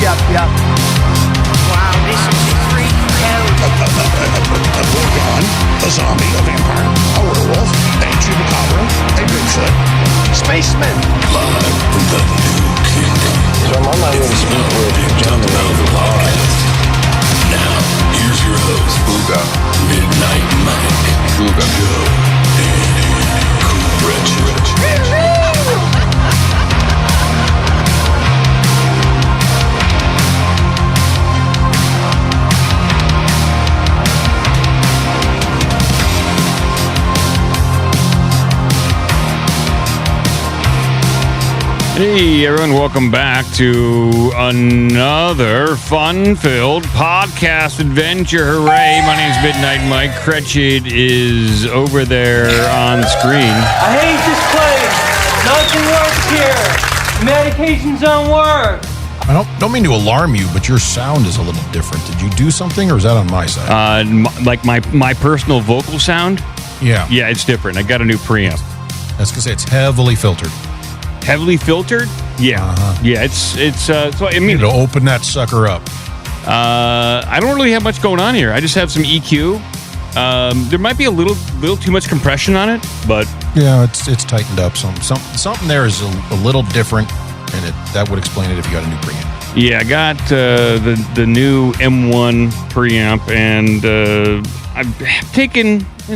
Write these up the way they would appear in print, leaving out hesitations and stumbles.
Wow, this is freaky. A Gorgon, a zombie, a vampire, a werewolf, a chupacabra, a Bigfoot, spaceman. Live from the new kingdom. So I'm on my way to speak with Big Dumb Podcast. Now, here's your host, Booga, Midnight Mike, Booga, Joe, and Cool Rich. Hey everyone, welcome back to another fun-filled podcast adventure. Hooray, my name's Midnight Mike. Cretchit is over there on screen. I hate this place. Nothing works here. Medications don't work. I don't mean to alarm you, but your sound is a little different. Did you do something, or is that on my side? Like my personal vocal sound? Yeah, it's different. I got a new preamp. That's because it's heavily filtered. Heavily filtered? Yeah. Yeah, it's so I mean, You need to open that sucker up. I don't really have much going on here. I just have some EQ. There might be a little too much compression on it, but Yeah, it's tightened up. Something there is a little different, and that would explain it if you got a new preamp. yeah, I got the new M1 preamp, and I've taken, you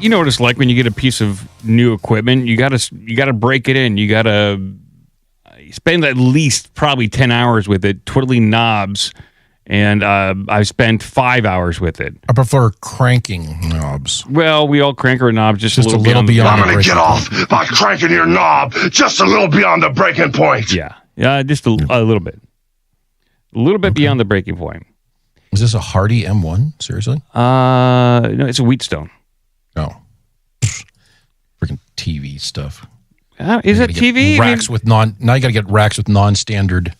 know what it's like when you get a piece of new equipment. You gotta break it in. You gotta spend at least probably 10 hours with it, twiddling knobs, and I've spent 5 hours with it. I prefer cranking knobs. Well, we all crank our knobs just a little beyond. I'm going to get off by cranking your knob just a little beyond the breaking point. Yeah, just a little bit. A little bit beyond the breaking point. Is this a Hardy M1? Seriously? No, it's a Wheatstone. No. Freaking TV stuff. Is that TV? Racks with now you got to get racks with non-standard.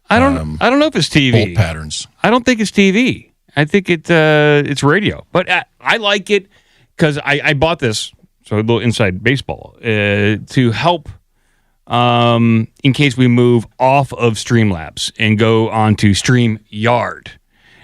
I don't know if it's TV. Bolt patterns. I don't think it's TV. I think it's radio. But I like it because I bought this. So a little inside baseball to help in case we move off of Streamlabs and go onto StreamYard.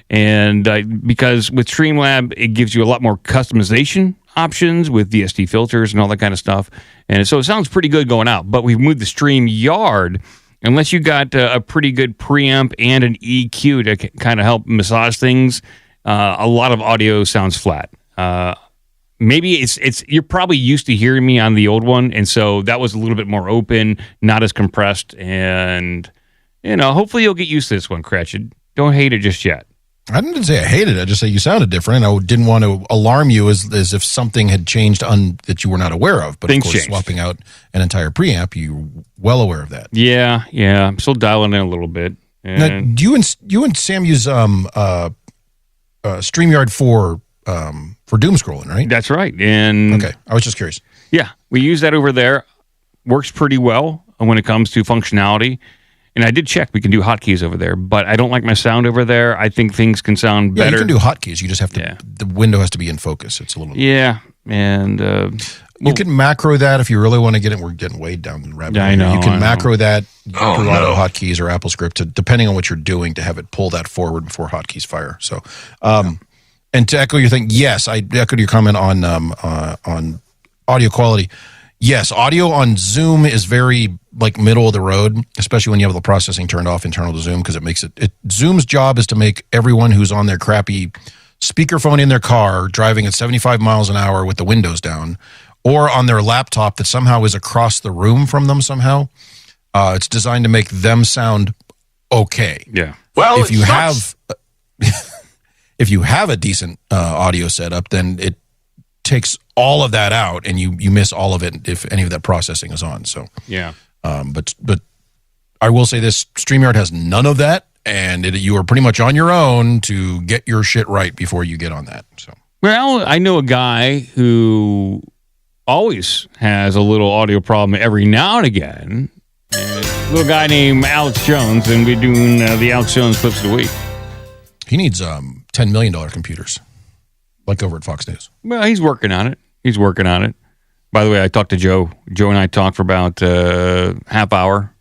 And because with Streamlab, it gives you a lot more customization options with VST filters and all that kind of stuff. And so it sounds pretty good going out. But we've moved the StreamYard, unless you got a pretty good preamp and an EQ to kind of help massage things, a lot of audio sounds flat. Maybe it's you're probably used to hearing me on the old one, and so that was a little bit more open, not as compressed, and hopefully you'll get used to this one, Cratchit. Don't hate it just yet. I didn't say I hated it. I just say you sounded different. I didn't want to alarm you as if something had changed that you were not aware of. But Things of course, changed. Swapping out an entire preamp, you're well aware of that. Yeah. I'm still dialing in a little bit. Now, And do you and Sam use StreamYard for doom scrolling, right? that's right. And Okay, I was just curious. yeah, we use that over there. Works pretty well when it comes to functionality. And I did check. We can do hotkeys over there, but I don't like my sound over there. I think things can sound Yeah, better. you can do hotkeys. You just have to. Yeah. The window has to be in focus. It's a little. Yeah, and You can macro that if you really want to get it. We're getting way down the rabbit hole. I know, You can I macro that through no. auto hotkeys or AppleScript, depending on what you're doing, to have it pull that forward before hotkeys fire. So, and to echo your thing, yes, I echoed your comment on audio quality. Yes, audio on Zoom is very middle of the road, especially when you have the processing turned off internal to Zoom, because it makes it. Zoom's job is to make everyone who's on their crappy speakerphone in their car driving at 75 miles an hour with the windows down, or on their laptop that somehow is across the room from them somehow. It's designed to make them sound okay. yeah. Well, If you have a decent audio setup, then it takes all of that out, and you miss all of it if any of that processing is on. So, Yeah. but I will say this: StreamYard has none of that, and you are pretty much on your own to get your shit right before you get on that. So, Well, I know a guy who always has a little audio problem every now and again. A little guy named Alex Jones, and we're doing the Alex Jones clips of the week. he needs $10 million computers, like over at Fox News. Well, he's working on it. By the way, I talked to Joe. Joe and I talked for about half hour.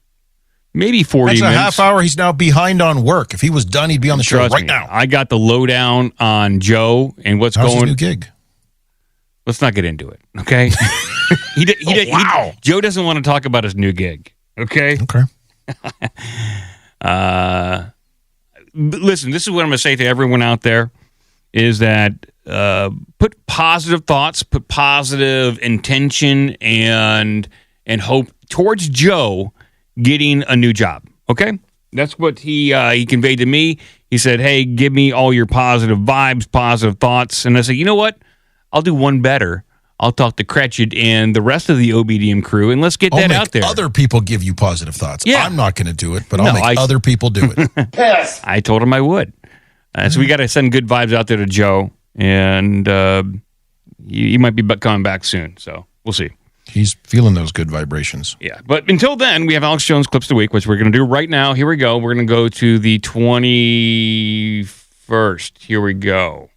maybe 40 That's minutes. a half hour. He's now behind on work. If he was done, he'd be on the show Trust right me, now. I got the lowdown on Joe and what's How's his going. new gig? Let's not get into it, okay? Joe doesn't want to talk about his new gig, okay? Okay. Listen, this is what I'm going to say to everyone out there, is that put positive thoughts, put positive intention and hope towards Joe getting a new job, okay? That's what he conveyed to me. He said, hey, give me all your positive vibes, positive thoughts. And I said, you know what? I'll do one better. I'll talk to Cretched and the rest of the OBDM crew, and let's get that out there. Other people give you positive thoughts. Yeah. I'm not going to do it, but I'll make other people do it. Yes. I told him I would. So we got to send good vibes out there to Joe, and he might be coming back soon. So we'll see. He's feeling those good vibrations. Yeah. But until then, we have Alex Jones Clips of the Week, which we're going to do right now. Here we go. We're going to go to the 21st. Here we go.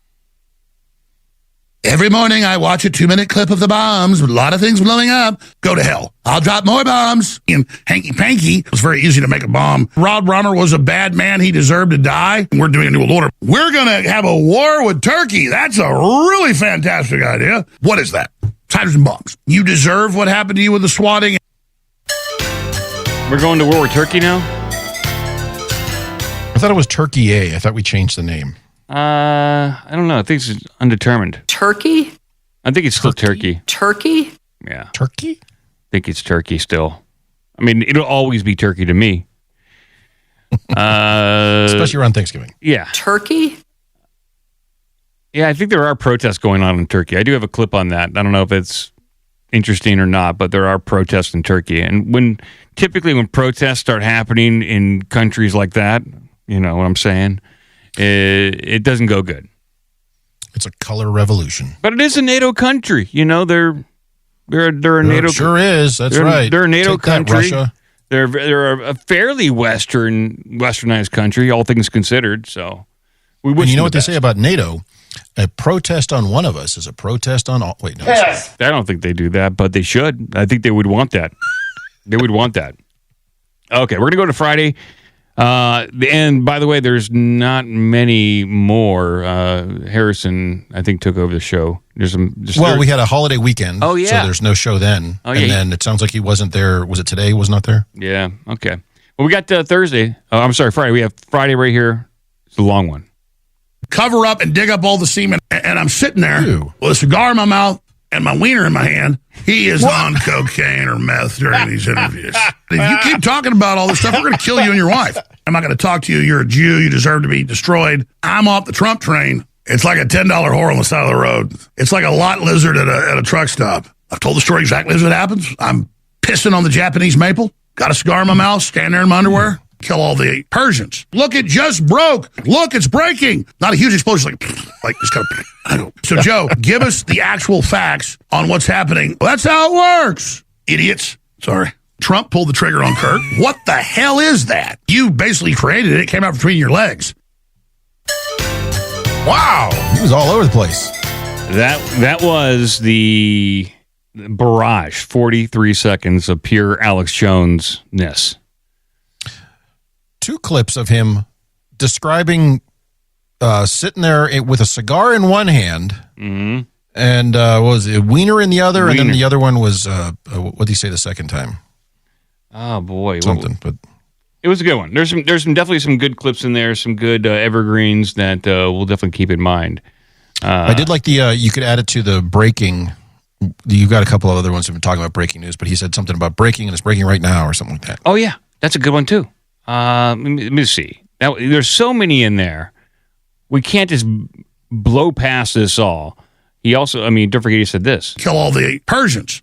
Every morning I watch a 2-minute clip of the bombs with a lot of things blowing up. Go to hell. I'll drop more bombs. And Hanky Panky, it was very easy to make a bomb. Rod Brummer was a bad man. He deserved to die. We're doing a new order. We're going to have a war with Turkey. That's a really fantastic idea. What is that? Hydrogen bombs. You deserve what happened to you with the swatting. We're going to war with Turkey now? I thought it was Turkey A. I thought we changed the name. I don't know. I think it's undetermined. Turkey? I think it's still Turkey. Turkey? Yeah. Turkey? I think it's Turkey still. I mean, it'll always be Turkey to me. Especially around Thanksgiving. Yeah. Turkey? Yeah, I think there are protests going on in Turkey. I do have a clip on that. I don't know if it's interesting or not, but there are protests in Turkey. And typically when protests start happening in countries like that, you know what I'm saying? It doesn't go good. It's a color revolution. But it is a NATO country. You know, they're a NATO. Sure is. That's right. They're a NATO Take that, country. Russia. They're a fairly westernized country, all things considered. So we wish. And you know them what the they say best. about NATO? A protest on one of us is a protest on all. Wait, no. Yes. I don't think they do that, but they should. I think they would want that. They would want that. Okay, we're gonna go to Friday. And by the way, there's not many more. Harrison, I think, took over the show. We had a holiday weekend. Oh, yeah. So there's no show then. Oh, and yeah. then it sounds like he wasn't there. Was it today? Was not there? Yeah. Okay. Well, we got Thursday. Oh, I'm sorry, Friday. We have Friday right here. It's a long one. Cover up and dig up all the semen. And I'm sitting there Ew. with a cigar in my mouth and my wiener in my hand. He is on cocaine or meth during these interviews. If you keep talking about all this stuff, we're going to kill you and your wife. I'm not going to talk to you. You're a Jew. You deserve to be destroyed. I'm off the Trump train. It's like a $10 whore on the side of the road. It's like a lot lizard at a truck stop. I've told the story exactly as it happens. I'm pissing on the Japanese maple. Got a cigar in my mouth. Stand there in my underwear. Kill all the Persians. Look, it just broke. Look, it's breaking. Not a huge explosion, like just kind of. So, Joe, give us the actual facts on what's happening. Well, that's how it works. Idiots. Sorry. Trump pulled the trigger on Kurt. What the hell is that? You basically created it. It came out between your legs. Wow. He was all over the place. That was the barrage. 43 seconds of pure Alex Jones-ness. 2 clips of him describing sitting there with a cigar in one hand and was it wiener in the other, and then the other one was what did he say the second time? Oh boy, Something, but it was a good one. There's definitely some good clips in there, some good evergreens that we'll definitely keep in mind. I did like the you could add it to the breaking. You've got a couple of other ones who've been talking about breaking news, but he said something about breaking and it's breaking right now or something like that. Oh yeah, that's a good one too. Let me see. Now, there's so many in there. We can't just blow past this all. He also, don't forget he said this. Kill all the Persians.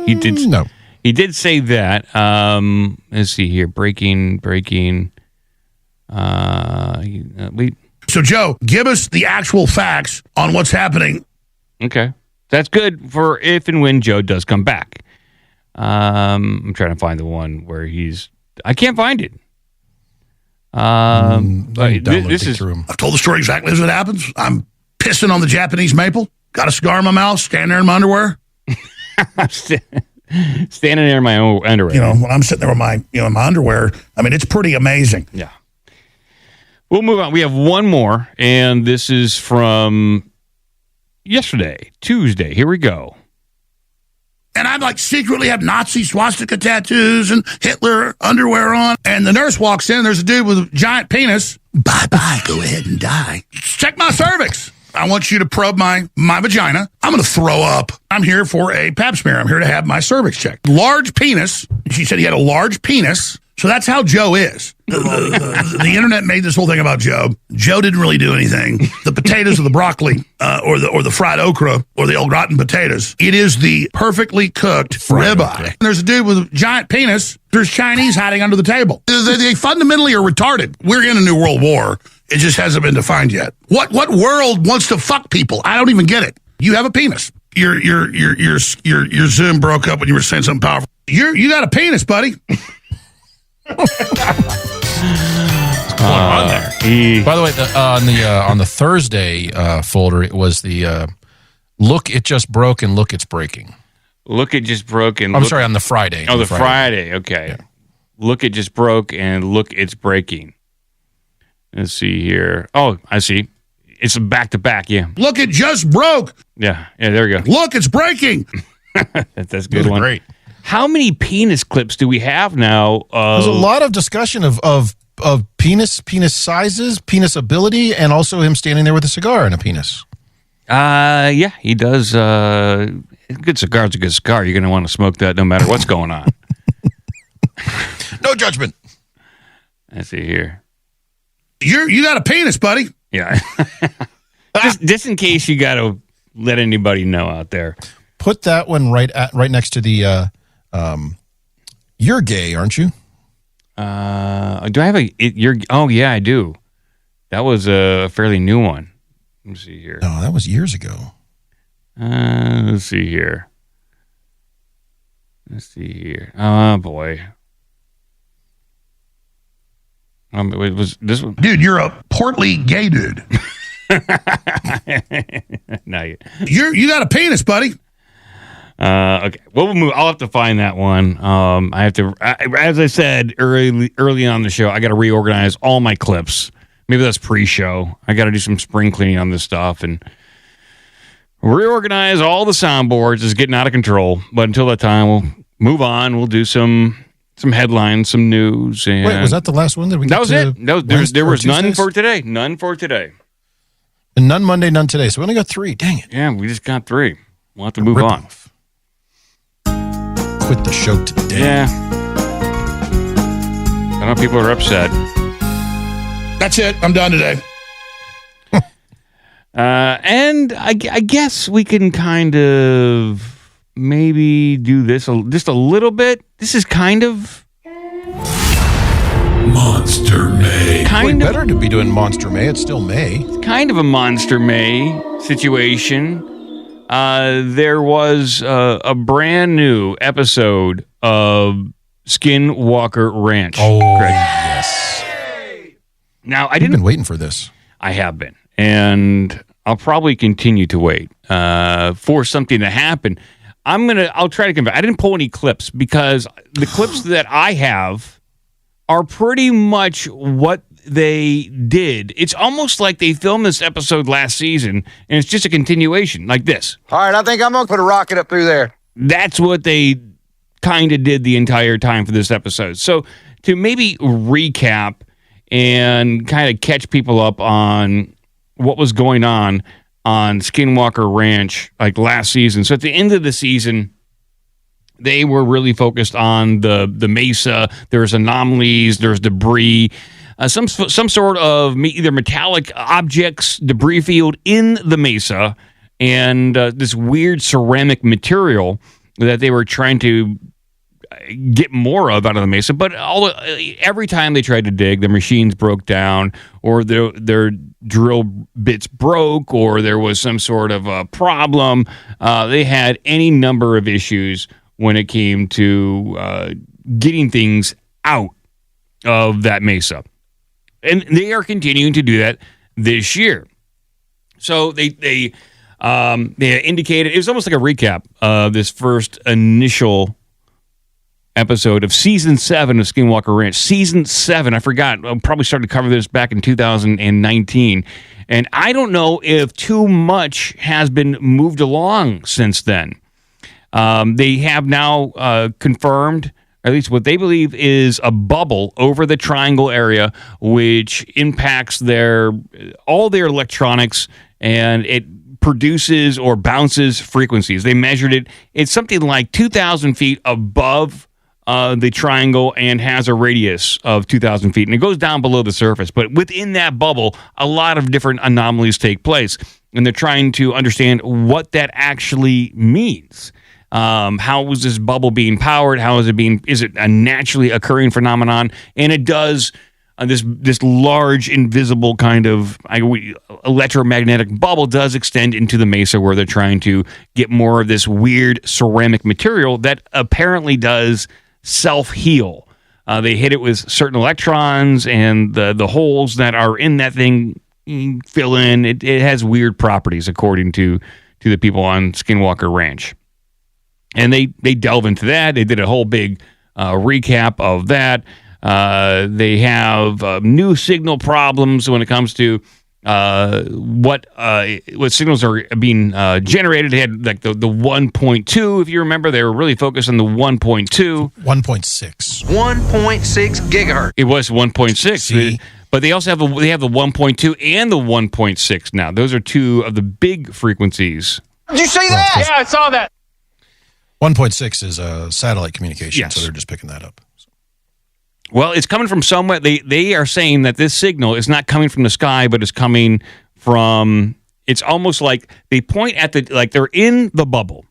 He did. No. He did say that. Let's see here. Breaking. So, Joe, give us the actual facts on what's happening. Okay. That's good for if and when Joe does come back. I'm trying to find the one where I can't find it. This is. I've told the story exactly as it happens. I'm pissing on the Japanese maple. Got a cigar in my mouth. Stand there in my underwear. Standing there in my own underwear. You know, when I'm sitting there with my, in my underwear, I mean, it's pretty amazing. Yeah. We'll move on. We have one more, and this is from yesterday, Tuesday. Here we go. And I'd like secretly have Nazi swastika tattoos and Hitler underwear on. And the nurse walks in, and there's a dude with a giant penis. Bye-bye, go ahead and die. Check my cervix. I want you to probe my vagina. I'm going to throw up. I'm here for a pap smear. I'm here to have my cervix checked. Large penis. She said he had a large penis. So that's how Joe is. The internet made this whole thing about Joe. Joe didn't really do anything. The potatoes or the broccoli or the fried okra or the old rotten potatoes. It is the perfectly cooked ribeye. There's a dude with a giant penis. There's Chinese hiding under the table. They fundamentally are retarded. We're in a new world war. It just hasn't been defined yet. What world wants to fuck people? I don't even get it. You have a penis. Your Zoom broke up when you were saying something powerful. You got a penis, buddy. By the way, on the Thursday folder, it was the look, it just broke, and look, it's breaking. Look, it just broke, and I'm sorry, on the Friday. Oh, the Friday. Okay. Yeah. Look, it just broke, and look, it's breaking. Let's see here. Oh, I see. It's back to back. Yeah. Look, it just broke. Yeah. There we go. Look, it's breaking. That's a good one. Great. How many penis clips do we have now? There's a lot of discussion of penis sizes, penis ability, and also him standing there with a cigar and a penis. Yeah, he does. A good cigar's a good cigar. You're going to want to smoke that no matter what's going on. No judgment. Let's see here. You got a penis, buddy. Yeah. just in case you got to let anybody know out there. Put that one right next to the. You're gay, aren't you? Do I have oh yeah, I do. That was a fairly new one. Let me see here. No, that was years ago. Let's see here. Oh boy. It was this one. Dude, you're a portly gay dude. No, you got a penis, buddy. Okay. Well, we'll move. I'll have to find that one. I have to, as I said early on the show, I got to reorganize all my clips. Maybe that's pre-show. I got to do some spring cleaning on this stuff and reorganize all the soundboards. It's getting out of control. But until that time, we'll move on. We'll do some headlines, some news. And wait, was that the last one that we? That was it. No, there was none Tuesdays? for today. None for today. And none Monday, none today. So we only got 3. Dang it. Yeah, we just got 3. We'll have to move on. Quit the show today. Yeah. I know people are upset. That's it. I'm done today. And I guess we can kind of maybe do this just a little bit. This is kind of Monster May. Better to be doing Monster May. It's still May. It's kind of a Monster May situation. There was a brand new episode of Skinwalker Ranch. Oh, Greg. yes. Now, I've been waiting for this. I have been. And I'll probably continue to wait for something to happen. I'll try to convey. I didn't pull any clips because the clips that I have are pretty much what they did. It's almost like they filmed this episode last season, and it's just a continuation, like this. All right, I think I'm going to put a rocket up through there. That's what they kind of did the entire time for this episode. So to maybe recap and kind of catch people up on what was going on Skinwalker Ranch like last season. So at the end of the season, they were really focused on the mesa. There's anomalies, there's debris, some sort of either metallic objects, debris field in the mesa, and this weird ceramic material that they were trying to get more of out of the mesa. But every time they tried to dig, the machines broke down, or their drill bits broke, or there was some sort of a problem. They had any number of issues when it came to getting things out of that mesa. And they are continuing to do that this year. So they indicated, it was almost like a recap of this first initial episode of season 7 of Skinwalker Ranch. Season 7, I forgot. I probably started to cover this back in 2019. And I don't know if too much has been moved along since then. They have now confirmed, at least what they believe is a bubble over the triangle area, which impacts all their electronics, and it produces or bounces frequencies. They measured it. It's something like 2,000 feet above the triangle and has a radius of 2,000 feet. And it goes down below the surface. But within that bubble, a lot of different anomalies take place. And they're trying to understand what that actually means. How was this bubble being powered? Is it a naturally occurring phenomenon? And it does this large invisible kind of electromagnetic bubble does extend into the mesa, where they're trying to get more of this weird ceramic material that apparently does self-heal. They hit it with certain electrons, and the holes that are in that thing fill in. It has weird properties, according to the people on Skinwalker Ranch. And they delve into that. They did a whole big recap of that. They have new signal problems when it comes to what signals are being generated. They had like the 1.2, if you remember. They were really focused on the 1.2. 1.6. 1.6 gigahertz. It was 1.6. See? But they also have the 1.2 and the 1.6 now. Those are two of the big frequencies. Did you see that? Yeah, I saw that. 1.6 is satellite communication, Yes. so they're just picking that up. Well, it's coming from somewhere. They are saying that this signal is not coming from the sky, but is coming from. It's almost like they point at they're in the bubble,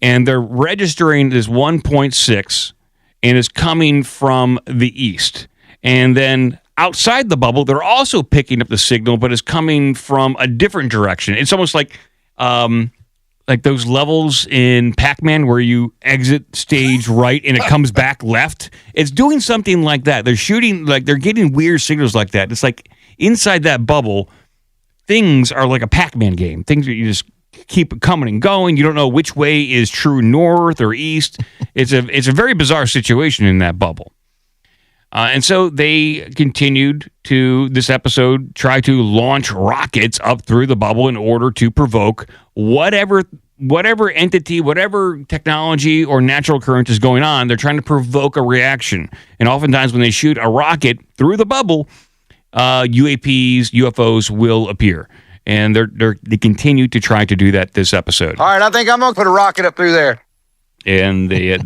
and they're registering this 1.6, and it's coming from the east. And then outside the bubble, they're also picking up the signal, but it's coming from a different direction. It's almost like those levels in Pac-Man where you exit stage right and it comes back left. It's doing something like that. They're shooting, they're getting weird signals like that. It's like inside that bubble, things are like a Pac-Man game. Things that you just keep coming and going. You don't know which way is true north or east. It's a very bizarre situation in that bubble. And so they continued to, this episode, try to launch rockets up through the bubble in order to provoke whatever entity, whatever technology or natural occurrence is going on. They're trying to provoke a reaction. And oftentimes when they shoot a rocket through the bubble, UAPs, UFOs will appear. And they continue to try to do that this episode. All right, I think I'm going to put a rocket up through there. And they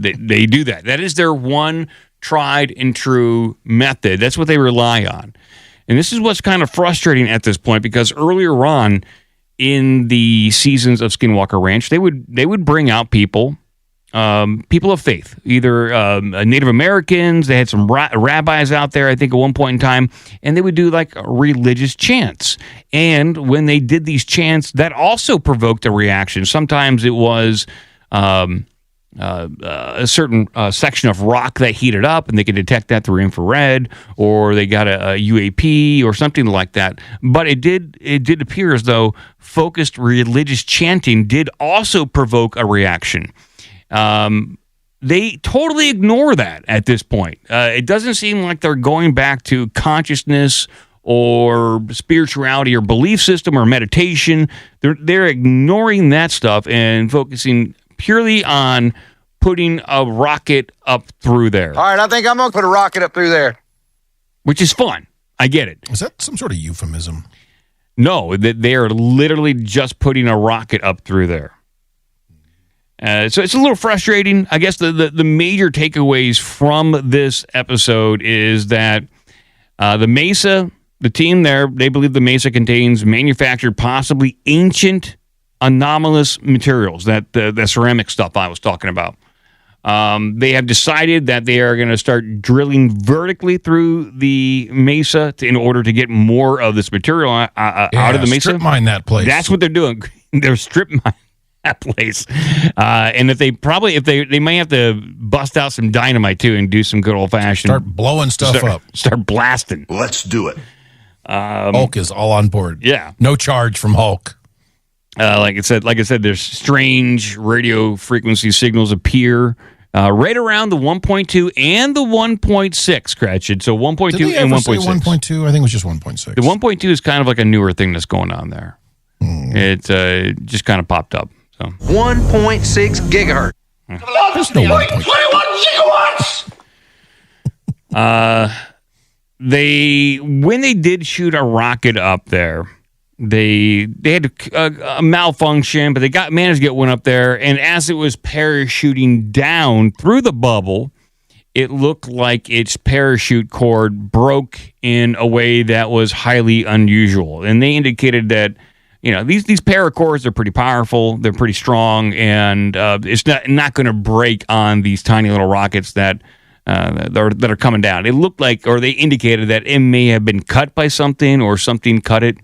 do that. That is their one tried and true method. That's what they rely on. And this is what's kind of frustrating at this point, because earlier on in the seasons of Skinwalker Ranch, they would bring out people of faith, either Native Americans. They had some rabbis out there, I think, at one point in time, and they would do like religious chants. And when they did these chants, that also provoked a reaction. Sometimes it was a certain section of rock that heated up, and they could detect that through infrared, or they got a UAP or something like that. But it did appear as though focused religious chanting did also provoke a reaction. They totally ignore that at this point. It doesn't seem like they're going back to consciousness or spirituality or belief system or meditation. They're ignoring that stuff and focusing purely on putting a rocket up through there. All right, I think I'm going to put a rocket up through there. Which is fun. I get it. Is that some sort of euphemism? No, they are literally just putting a rocket up through there. So it's a little frustrating. I guess the major takeaways from this episode is that the Mesa, the team there, they believe the Mesa contains manufactured, possibly ancient, anomalous materials, that the ceramic stuff I was talking about. They have decided that they are going to start drilling vertically through the mesa in order to get more of this material out of the mesa. Strip mine that place. That's what they're doing. They're strip mining that place. And if they may have to bust out some dynamite too and do some good old fashioned start blowing stuff up. Start blasting. Let's do it. Hulk is all on board. Yeah. No charge from Hulk. Like I said, there's strange radio frequency signals appear right around the 1.2 and the 1.6, Gretchen. So 1.2 Did they and ever say 1.6. 1.2? I think it was just 1.6. The 1.2 is kind of like a newer thing that's going on there. It just kind of popped up. So 1.6 gigahertz. There's no 1.2. when they did shoot a rocket up there, they had a malfunction, but they managed to get one up there. And as it was parachuting down through the bubble, it looked like its parachute cord broke in a way that was highly unusual. And they indicated that, these paracords are pretty powerful, they're pretty strong, and it's not going to break on these tiny little rockets that are coming down. It looked like, or they indicated that it may have been cut by something, or something cut it.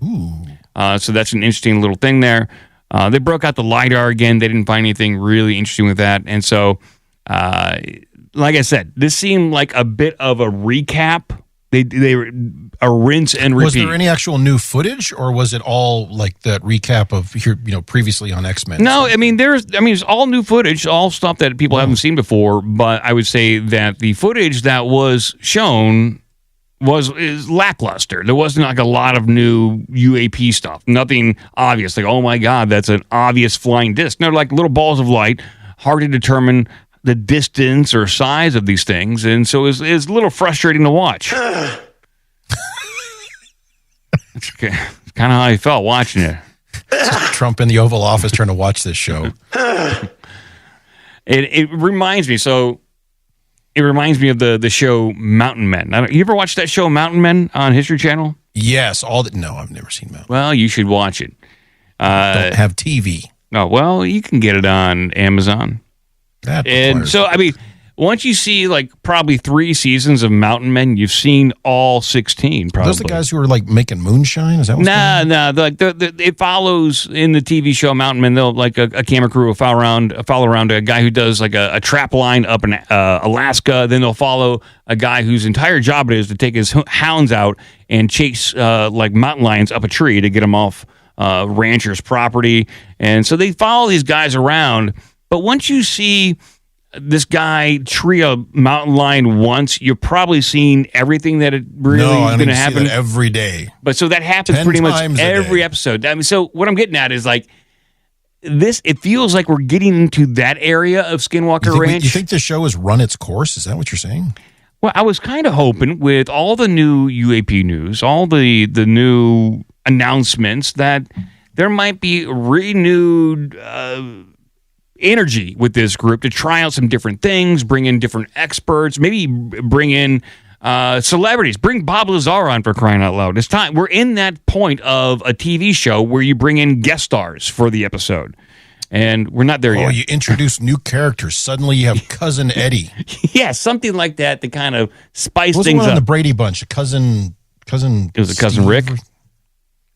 So that's an interesting little thing there. They broke out the LiDAR again. They didn't find anything really interesting with that. And so, like I said, this seemed like a bit of a recap. They were a rinse and repeat. Was there any actual new footage, or was it all like that recap of previously on X-Men? No, it's all new footage, all stuff that people haven't seen before. But I would say that the footage that was shown is lackluster. There wasn't like a lot of new UAP stuff. Nothing obvious. Like, oh my God, that's an obvious flying disc. No, like little balls of light, hard to determine the distance or size of these things, and so it's a little frustrating to watch. It's kind of how I felt watching it. Trump in the Oval Office trying to watch this show. It reminds me. So it reminds me of the show Mountain Men. You ever watch that show Mountain Men on History Channel? Yes, No, I've never seen Mountain. Well, you should watch it. Don't have TV. Oh well, you can get it on Amazon. And so, once you see like probably 3 seasons of Mountain Men, you've seen all 16. Probably. Those the guys who are like making moonshine? Is that what's going on? It follows in the TV show Mountain Men. They'll like a camera crew will follow around a guy who does like a trap line up in Alaska. Then they'll follow a guy whose entire job it is to take his hounds out and chase like mountain lions up a tree to get them off rancher's property. And so they follow these guys around. But once you see this guy tree a mountain lion once, you're probably seeing everything that it really is going to happen see that every day. But so that happens 10 pretty much times a every day. episode. So what I'm getting at is like this. It feels like we're getting into that area of Skinwalker Ranch. You think the show has run its course? Is that what you're saying? Well, I was kind of hoping with all the new UAP news, all the new announcements, that there might be renewed energy with this group to try out some different things, bring in different experts, maybe bring in celebrities. Bring Bob Lazar on, for crying out loud. It's time. We're in that point of a TV show where you bring in guest stars for the episode. And we're not there yet. Oh, you introduce new characters. Suddenly you have Cousin Eddie. Yeah, something like that to kind of spice What's things the one up. on the Brady Bunch? Cousin. It was a Cousin Rick?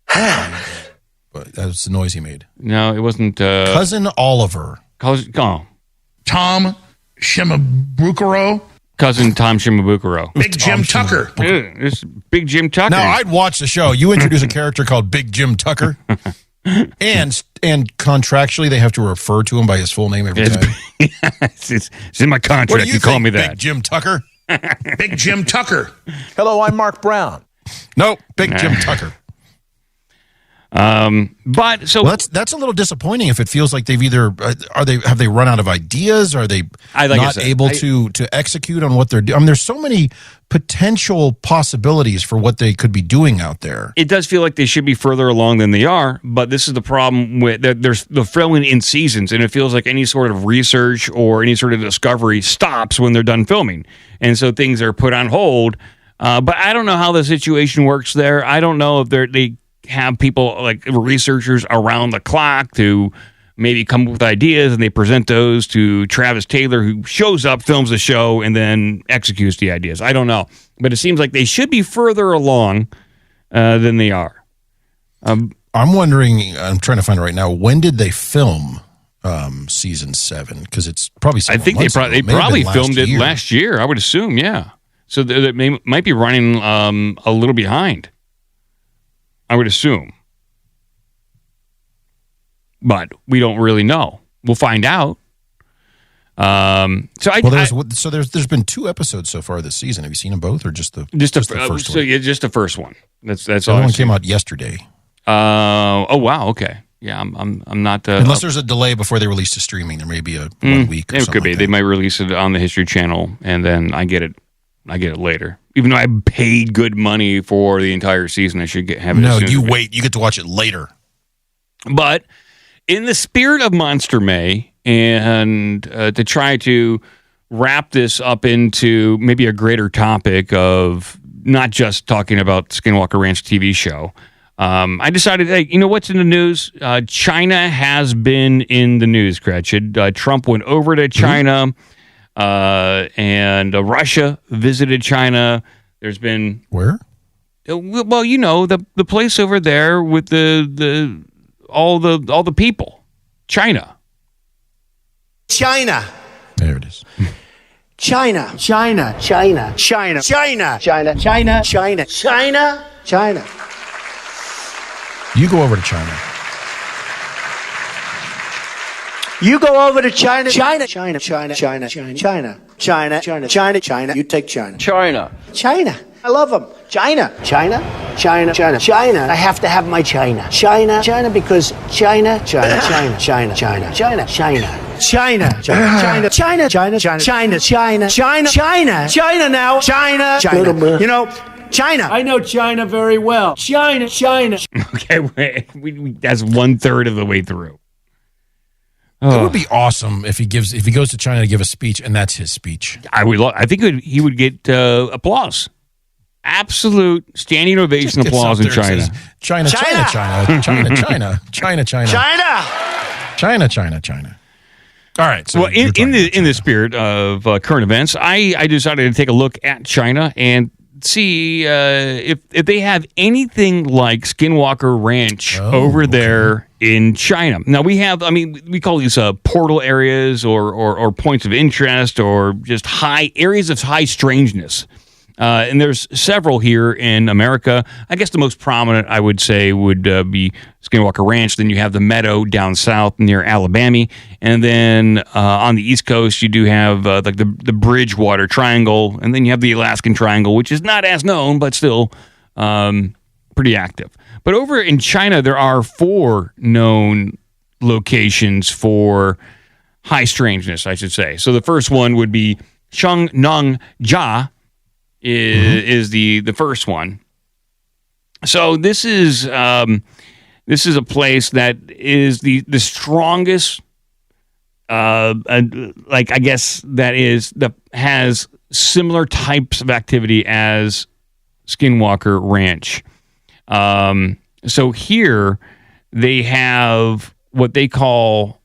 But that was the noise he made. No, it wasn't. Cousin Oliver. Tom Shimabukuro. Cousin Tom Shimabukuro. Big Jim Tucker. It's Big Jim Tucker. Now, I'd watch the show. You introduce a character called Big Jim Tucker. And contractually, they have to refer to him by his full name every time. It's in my What contract. do You call me Big that. Jim Tucker? Big Jim Tucker. Hello, I'm Mark Brown. Nope, Big Jim Tucker. But so that's a little disappointing if it feels like they've either have they run out of ideas? Are they not able to execute on what they're doing? I mean, there's so many potential possibilities for what they could be doing out there. it does feel like they should be further along than they are, but this is the problem with they're filming in seasons, and it feels like any sort of research or any sort of discovery stops when they're done filming, and so things are put on hold. But I don't know how the situation works there. I don't know if they have people like researchers around the clock to maybe come up with ideas, and they present those to Travis Taylor, who shows up, films the show, and then executes the ideas. I don't know, but it seems like they should be further along than they are. I'm wondering. I'm trying to find it right now. When did they film season 7? Because it's probably. I think they probably filmed it last year. I would assume, yeah. So they might be running a little behind. I would assume. But we don't really know. We'll find out. There's been 2 episodes so far this season. Have you seen them both, or just the first one? Yeah, just the first one. That's The all. other one came out yesterday. Oh wow, okay. Yeah, I'm not. Unless there's a delay before they release to streaming, there may be a 1 week. Or it something could be. like They that. might release it on the History Channel, and then I get it later. Even though I paid good money for the entire season, I should have it. No, as soon you as wait. You get to watch it later. But in the spirit of Monster May, and to try to wrap this up into maybe a greater topic of not just talking about Skinwalker Ranch TV show, I decided, hey, you know what's in the news? China has been in the news, Gretchen. Trump went over to China, and Russia visited China. There's been Where? Well, you know, the place over there with all the people. China. China. There it is. China. China. China. China. China. China. China. China. China. China. You go over to China. You go over to China. China. China. China. China. China. China. China. China. China. China. You take China. China. China. I love them. China. China. China. China. China. I have to have my China. China. China because China. China. China. China. China. China. China. China. China. China. China. China. China. China. China. China. China now. China. China. You know, China. I know China very well. China. Okay, wait, that's 1/3 of the way through. It would be awesome if he goes to China to give a speech, and that's his speech. I think he would get applause. Absolute standing ovation applause in China. China, China, China, China, China, China, China, China, China, China. All right. So well, in the spirit of current events, I decided to take a look at China and see if they have anything like Skinwalker Ranch over there in China. Now we call these portal areas or points of interest or just areas of high strangeness. And there's several here in America. I guess the most prominent, I would say, would be Skinwalker Ranch. Then you have the Meadow down south near Alabama. And then on the East Coast, you do have like the Bridgewater Triangle. And then you have the Alaskan Triangle, which is not as known, but still pretty active. But over in China, there are 4 known locations for high strangeness, I should say. So the first one would be Shangnongjia. Is the first one. So this is a place that is the strongest. Like I guess that has similar types of activity as Skinwalker Ranch. So here they have what they call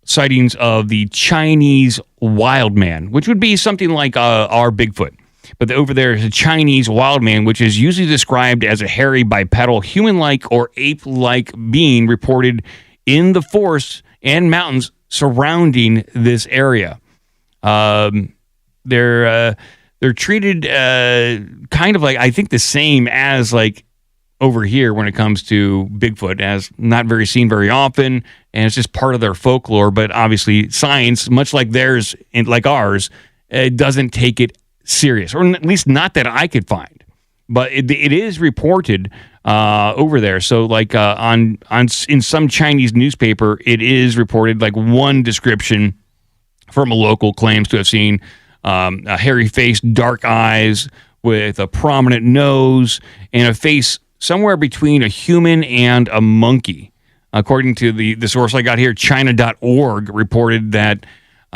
sightings of the Chinese wild man, which would be something like our Bigfoot. But over there is a Chinese wild man, which is usually described as a hairy, bipedal, human-like or ape-like being reported in the forests and mountains surrounding this area. They're treated kind of like, I think, the same as like over here when it comes to Bigfoot, as not very seen very often, and it's just part of their folklore. But obviously, science, much like theirs and like ours, doesn't take it serious, or at least not that I could find. But it is reported over there. So like in some Chinese newspaper, it is reported, like one description from a local claims to have seen a hairy face, dark eyes with a prominent nose, and a face somewhere between a human and a monkey. According to the source I got here, China.org reported that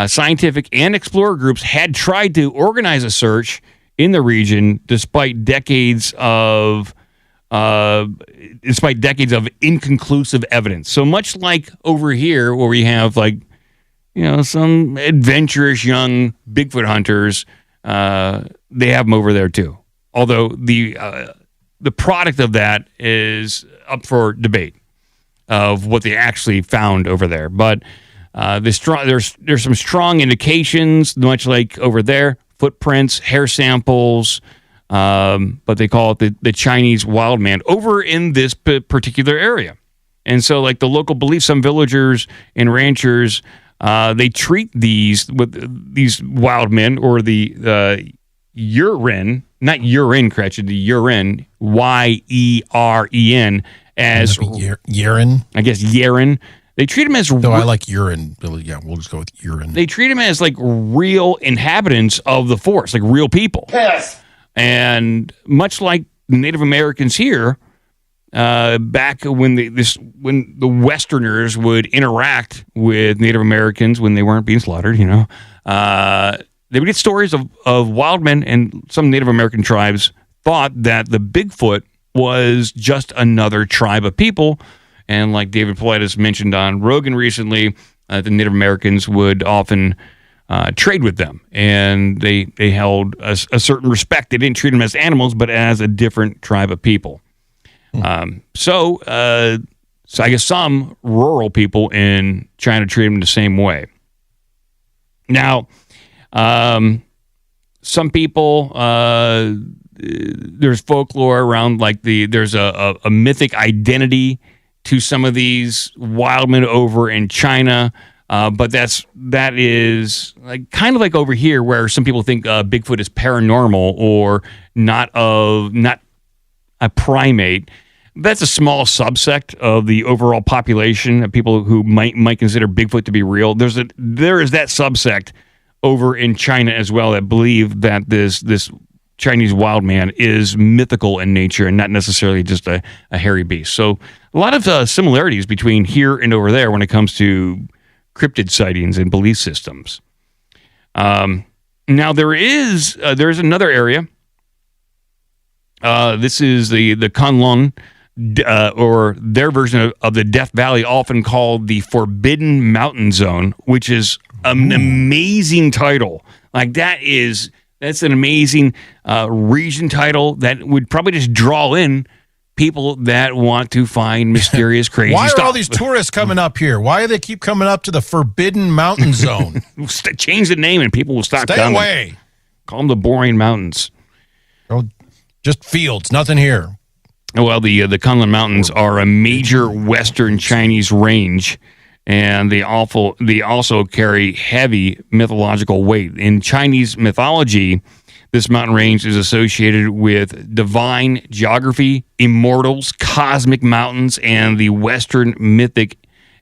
scientific and explorer groups had tried to organize a search in the region despite decades of inconclusive evidence. So much like over here where we have some adventurous young Bigfoot hunters, they have them over there too. Although the product of that is up for debate of what they actually found over there. But there's some strong indications, much like over there, footprints, hair samples, but they call it the Chinese wild man over in this particular area. And so, like the local belief, some villagers and ranchers they treat these wild men, or the urine, not urine, Gretchen, the urine, YEREN, as urine. I guess urine. They treat them as. No, I like urine. Yeah, we'll just go with urine. They treat them as like real inhabitants of the forest, like real people. Yes. And much like Native Americans here, back when the Westerners would interact with Native Americans when they weren't being slaughtered, they would get stories of wild men, and some Native American tribes thought that the Bigfoot was just another tribe of people. And like David Paulides mentioned on Rogan recently, the Native Americans would often trade with them, and they held a certain respect. They didn't treat them as animals, but as a different tribe of people. So I guess some rural people in China treat them the same way. Now, some people, there's folklore around like there's a mythic identity to some of these wild men over in China. But that is like kind of like over here, where some people think Bigfoot is paranormal or not a primate. That's a small subsect of the overall population of people who might consider Bigfoot to be real. There is that subsect over in China as well that believe that this Chinese wild man is mythical in nature and not necessarily just a hairy beast. So a lot of similarities between here and over there when it comes to cryptid sightings and belief systems. Now there's another area. This is the Kunlun, or their version of the Death Valley, often called the Forbidden Mountain Zone, which is an amazing title. Like that's an amazing region title that would probably just draw in people that want to find mysterious, crazy stuff. Why are all these tourists coming up here? Why do they keep coming up to the Forbidden Mountain Zone? Change the name and people will stop Stay coming. away. Call them the Boring Mountains. Oh, just fields, nothing here. Well, the Kunlun Mountains are a major Western Chinese range, and they also carry heavy mythological weight. In Chinese mythology, this mountain range is associated with divine geography, immortals, cosmic mountains, and the Western mythic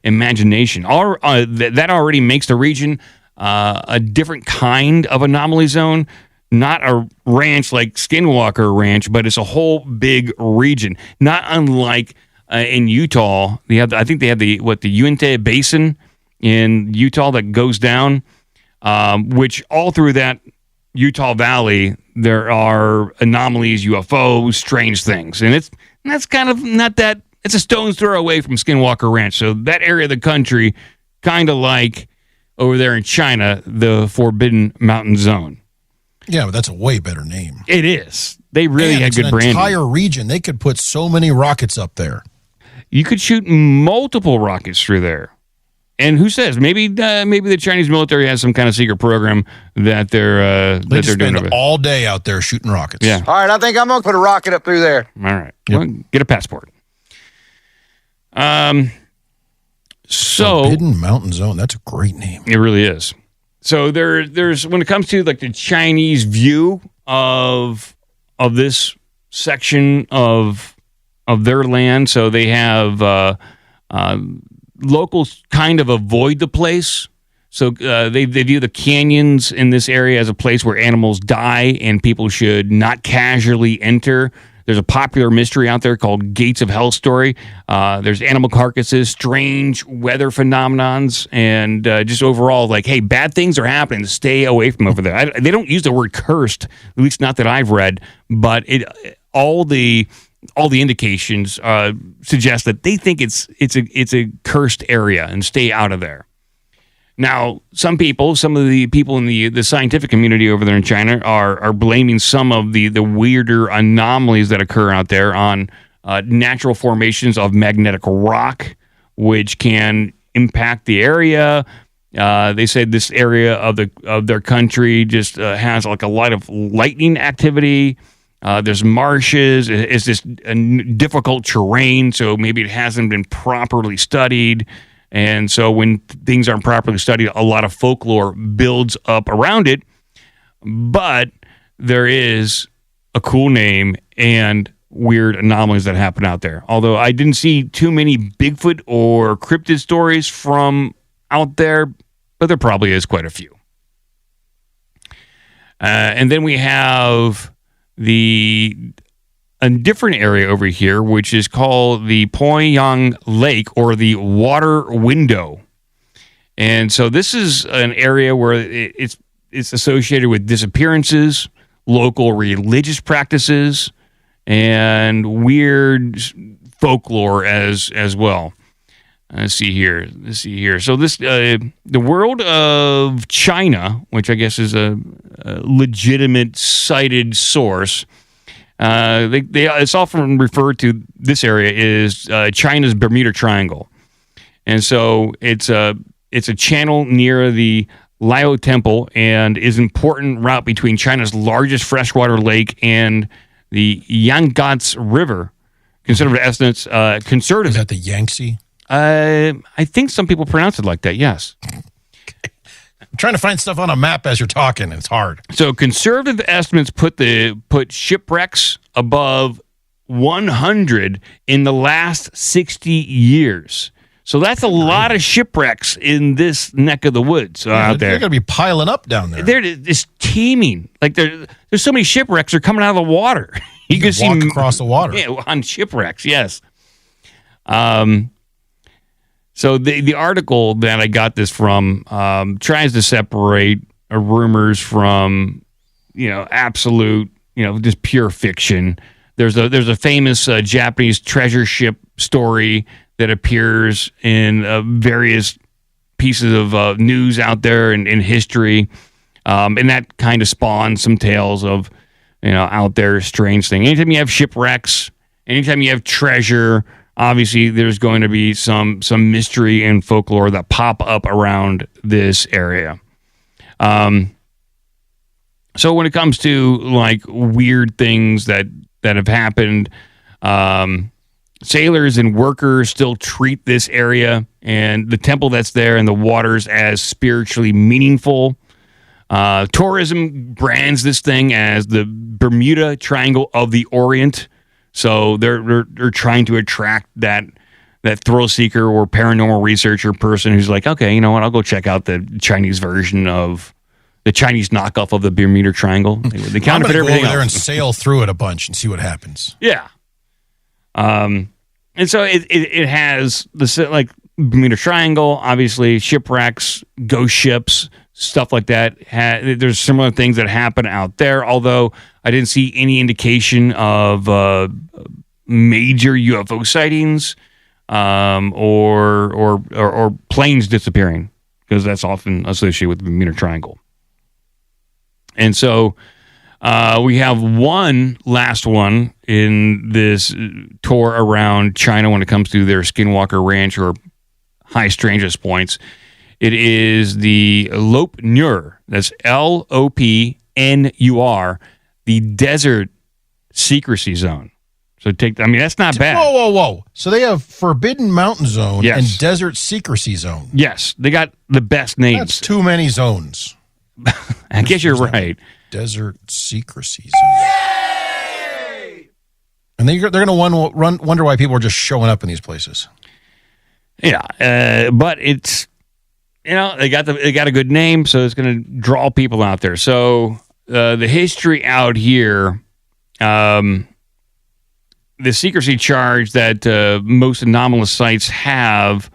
imagination. That already makes the region a different kind of anomaly zone. Not a ranch like Skinwalker Ranch, but it's a whole big region. Not unlike in Utah. I think they have the Uinta Basin in Utah that goes down, which all through that Utah Valley, there are anomalies, UFOs, strange things. And that's kind of not that, it's a stone's throw away from Skinwalker Ranch. So that area of the country, kind of like over there in China, the Forbidden Mountain Zone. Yeah, but that's a way better name. It is. They really had good branding. Entire region. They could put so many rockets up there. You could shoot multiple rockets through there. And who says? Maybe the Chinese military has some kind of secret program that they're doing over there. All day out there shooting rockets. Yeah. All right, I think I'm going to put a rocket up through there. All right. Yep. Well, get a passport. So Forbidden Mountain Zone. That's a great name. It really is. So there's when it comes to like the Chinese view of this section of their land, so they have locals kind of avoid the place. So they view the canyons in this area as a place where animals die and people should not casually enter. There's a popular mystery out there called Gates of Hell story. There's animal carcasses, strange weather phenomenons, and just overall, like, hey, bad things are happening. Stay away from over there. They don't use the word cursed, at least not that I've read, but all the indications suggest that they think it's a cursed area and stay out of there. Now, some of the people in the scientific community over there in China are blaming some of the weirder anomalies that occur out there on natural formations of magnetic rock, which can impact the area. They say this area of their country just has like a lot of lightning activity. There's marshes. It's just a difficult terrain, so maybe it hasn't been properly studied. And so when things aren't properly studied, a lot of folklore builds up around it. But there is a cool name and weird anomalies that happen out there. Although I didn't see too many Bigfoot or cryptid stories from out there, but there probably is quite a few. And then we have a different area over here, which is called the Poyang Lake, or the Water Window. And so this is an area where it's associated with disappearances, local religious practices, and weird folklore as well. Let's see here. So this the world of China, which I guess is a legitimate cited source. It's often referred to, this area is China's Bermuda Triangle, and so it's a channel near the Lao Temple and is an important route between China's largest freshwater lake and the Yangtze River. Conservative estimates, conservative. Is that the Yangtze? I think some people pronounce it like that. Yes. I'm trying to find stuff on a map as you're talking, and it's hard. So conservative estimates put shipwrecks above 100 in the last 60 years. So that's a lot of shipwrecks in this neck of the woods out there. They're going to be piling up down there. They're just teeming. Like there's so many shipwrecks are coming out of the water. You can walk across the water. Yeah, on shipwrecks. Yes. So the article that I got this from tries to separate rumors from, absolute, just pure fiction. There's a famous Japanese treasure ship story that appears in various pieces of news out there and in history, and that kind of spawns some tales of, out there strange thing. Anytime you have shipwrecks, anytime you have treasure, obviously there's going to be some mystery and folklore that pop up around this area. So when it comes to like weird things that have happened, sailors and workers still treat this area and the temple that's there and the waters as spiritually meaningful. Tourism brands this thing as the Bermuda Triangle of the Orient. So they're trying to attract that thrill seeker or paranormal researcher person who's like, okay, you know what? I'll go check out the Chinese version of the Chinese knockoff of the Bermuda Triangle. They counterfeit I'm everything go over there else. and sail through it a bunch and see what happens. Yeah. And so it has the like Bermuda Triangle, obviously shipwrecks, ghost ships, stuff like that. There's similar things that happen out there, although I didn't see any indication of major UFO sightings or planes disappearing, because that's often associated with the Bermuda Triangle. And so we have one last one in this tour around China when it comes to their Skinwalker Ranch or high strangest points. It is the Lop Nur. That's Lopnur, the Desert Secrecy Zone. So that's not bad. Whoa. So they have Forbidden Mountain Zone Yes. and Desert Secrecy Zone. Yes, they got the best names. That's too many zones. I guess you're right. Desert Secrecy Zone. Yay! And they're going to wonder why people are just showing up in these places. Yeah, but it's they got a good name, so it's going to draw people out there. So the history out here, the secrecy charge that most anomalous sites have.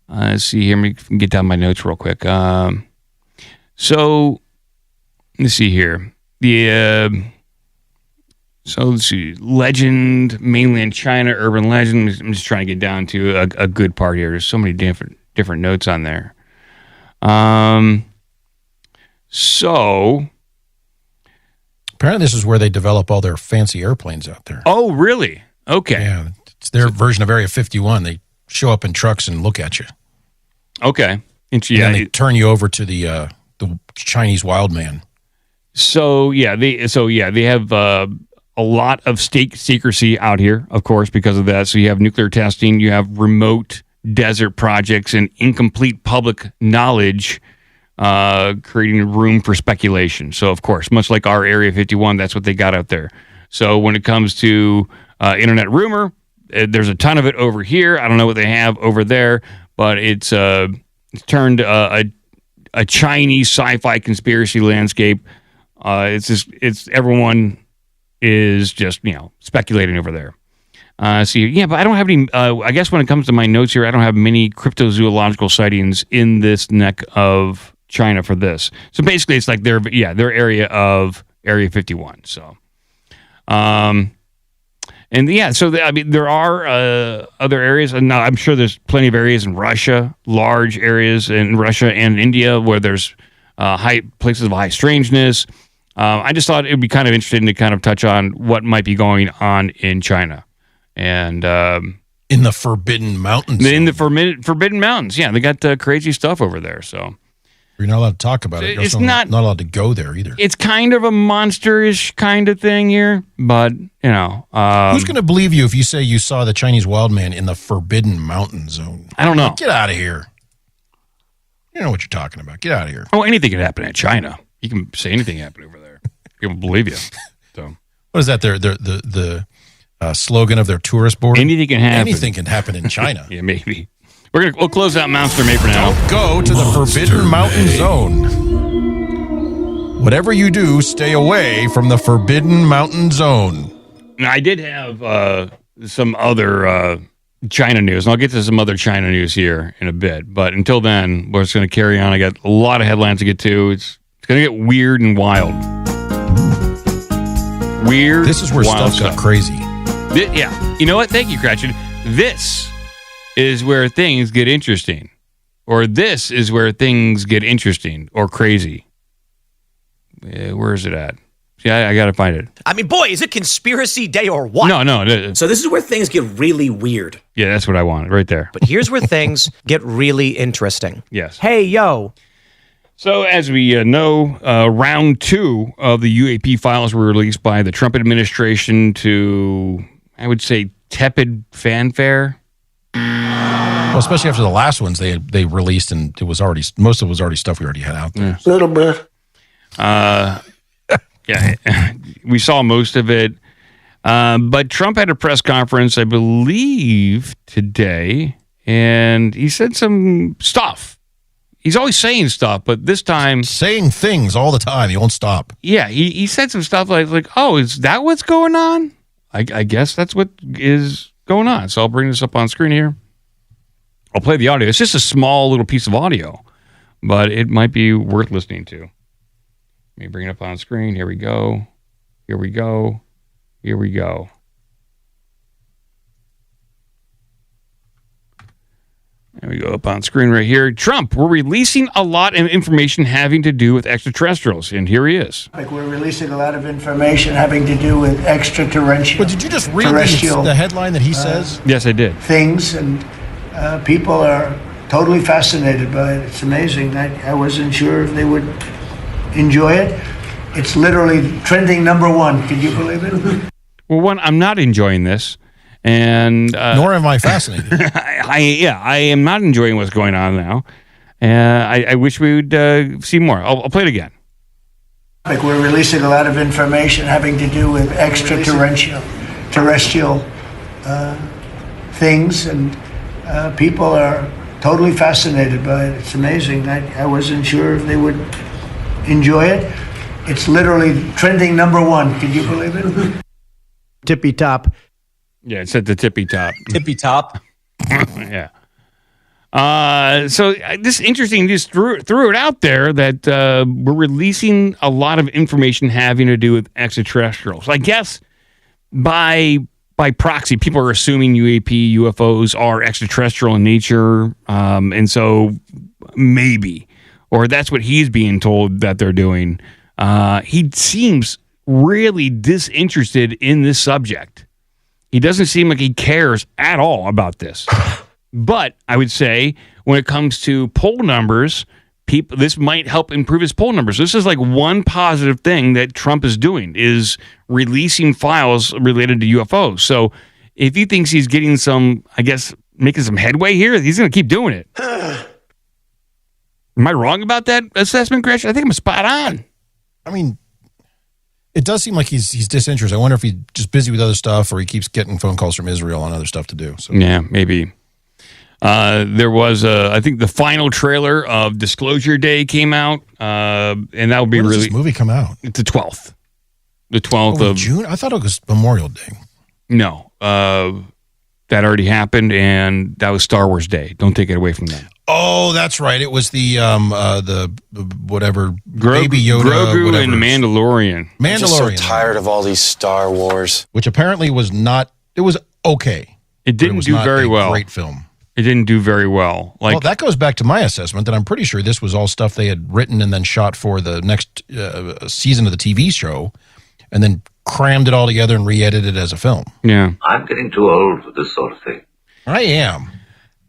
Let's see here. Let me get down my notes real quick. So let's see here. Let's see. Legend, mainland China, urban legend. I'm just trying to get down to a good part here. There's so many different notes on there. So apparently this is where they develop all their fancy airplanes out there. Oh, really? Okay. Yeah, it's their version of Area 51. They show up in trucks and look at you. Okay. And then they turn you over to the Chinese wild man. So they have a lot of state secrecy out here, of course, because of that. So you have nuclear testing, you have remote desert projects and incomplete public knowledge, creating room for speculation. So, of course, much like our Area 51, that's what they got out there. So when it comes to internet rumor, there's a ton of it over here. I don't know what they have over there, but it's turned a Chinese sci-fi conspiracy landscape. It's everyone is just speculating over there. But I don't have any. I guess when it comes to my notes here, I don't have many cryptozoological sightings in this neck of China for this. So basically, it's like their area of Area 51. So, there are other areas, and I'm sure there's plenty of areas in Russia, large areas in Russia and India where there's high places of high strangeness. I just thought it would be kind of interesting to kind of touch on what might be going on in China. And in the Forbidden Mountains. In the Forbidden Mountains, yeah, they got crazy stuff over there. So you're not allowed to talk about it. You're not allowed to go there either. It's kind of a monsterish kind of thing here, but who's going to believe you if you say you saw the Chinese wild man in the Forbidden Mountain Zone? I don't know. Get out of here. You know what you're talking about. Get out of here. Oh, anything could happen in China. You can say anything happened over there. People believe you. So what is that? The slogan of their tourist board? Anything can happen. Anything can happen in China. Yeah, maybe. We'll close out Monster May for now. Don't go to the Forbidden Mountain Zone. Whatever you do, stay away from the Forbidden Mountain Zone. Now, I did have some other China news, and I'll get to some other China news here in a bit. But until then, we're just going to carry on. I got a lot of headlines to get to. It's going to get weird and wild. Weird. This is where stuff got crazy. Yeah. You know what? Thank you, Gretchen. This is where things get interesting. Or this is where things get interesting or crazy. Where is it at? Yeah, I got to find it. I mean, boy, is it conspiracy day or what? No. So this is where things get really weird. Yeah, that's what I wanted right there. But here's where things get really interesting. Yes. Hey, yo. So as we know, round 2 of the UAP files were released by the Trump administration to, I would say, tepid fanfare. Well, especially after the last ones they released, and it was already most of it was already stuff we already had out there. A little bit. Yeah, we saw most of it. But Trump had a press conference, I believe, today, and he said some stuff. He's always saying stuff, but this time... Saying things all the time. He won't stop. Yeah, he said some stuff like, oh, is that what's going on? I guess that's what is going on. So I'll bring this up on screen here. I'll play the audio. It's just a small little piece of audio, but it might be worth listening to. Let me bring it up on screen. Here we go. Here we go. Here we go. There we go, up on screen right here. Trump, we're releasing a lot of information having to do with extraterrestrials, and here he is. Like we're releasing a lot of information having to do with extraterrestrial. But did you just read the headline that he says? Yes, I did. Things, and people are totally fascinated by it. It's amazing. I wasn't sure if they would enjoy it. It's literally trending #1. Can you believe it? Well, one, I'm not enjoying this. And nor am I fascinated. I am not enjoying what's going on now. I wish we would see more. I'll play it again. Like we're releasing a lot of information having to do with extraterrestrial things, and people are totally fascinated by it. It's amazing. I wasn't sure if they would enjoy it. It's literally trending #1. Can you believe it? Tippy top. Yeah, it's at the tippy top. Tippy top. Yeah. So this interesting, just threw it out there that we're releasing a lot of information having to do with extraterrestrials. I guess by proxy, people are assuming UAP, UFOs are extraterrestrial in nature, and so maybe, or that's what he's being told that they're doing. He seems really disinterested in this subject. He doesn't seem like he cares at all about this. But I would say when it comes to poll numbers, this might help improve his poll numbers. This is like one positive thing that Trump is doing, is releasing files related to UFOs. So if he thinks he's getting some, I guess, making some headway here. He's going to keep doing it. Am I wrong about that assessment, Gretchen? I think I'm spot on. I mean, it does seem like he's disinterested. I wonder if he's just busy with other stuff, or he keeps getting phone calls from Israel on other stuff to do. So. Yeah, maybe. There was, I think, the final trailer of Disclosure Day came out, and that will be When really. does this movie come out? It's the 12th. The 12th of June. I thought it was Memorial Day. No, that already happened, and that was Star Wars Day. Don't take it away from them. Oh, that's right. It was the whatever Grogu, Baby Yoda, Grogu whatever. and the Mandalorian. Mandalorian. I'm just so tired of all these Star Wars. Which apparently was not. It was okay. It didn't was do not very a well. Great film. It didn't do very well. Well, that goes back to my assessment that I'm pretty sure this was all stuff they had written and then shot for the next season of the TV show, and then crammed it all together and re-edited it as a film. Yeah, I'm getting too old for this sort of thing. I am.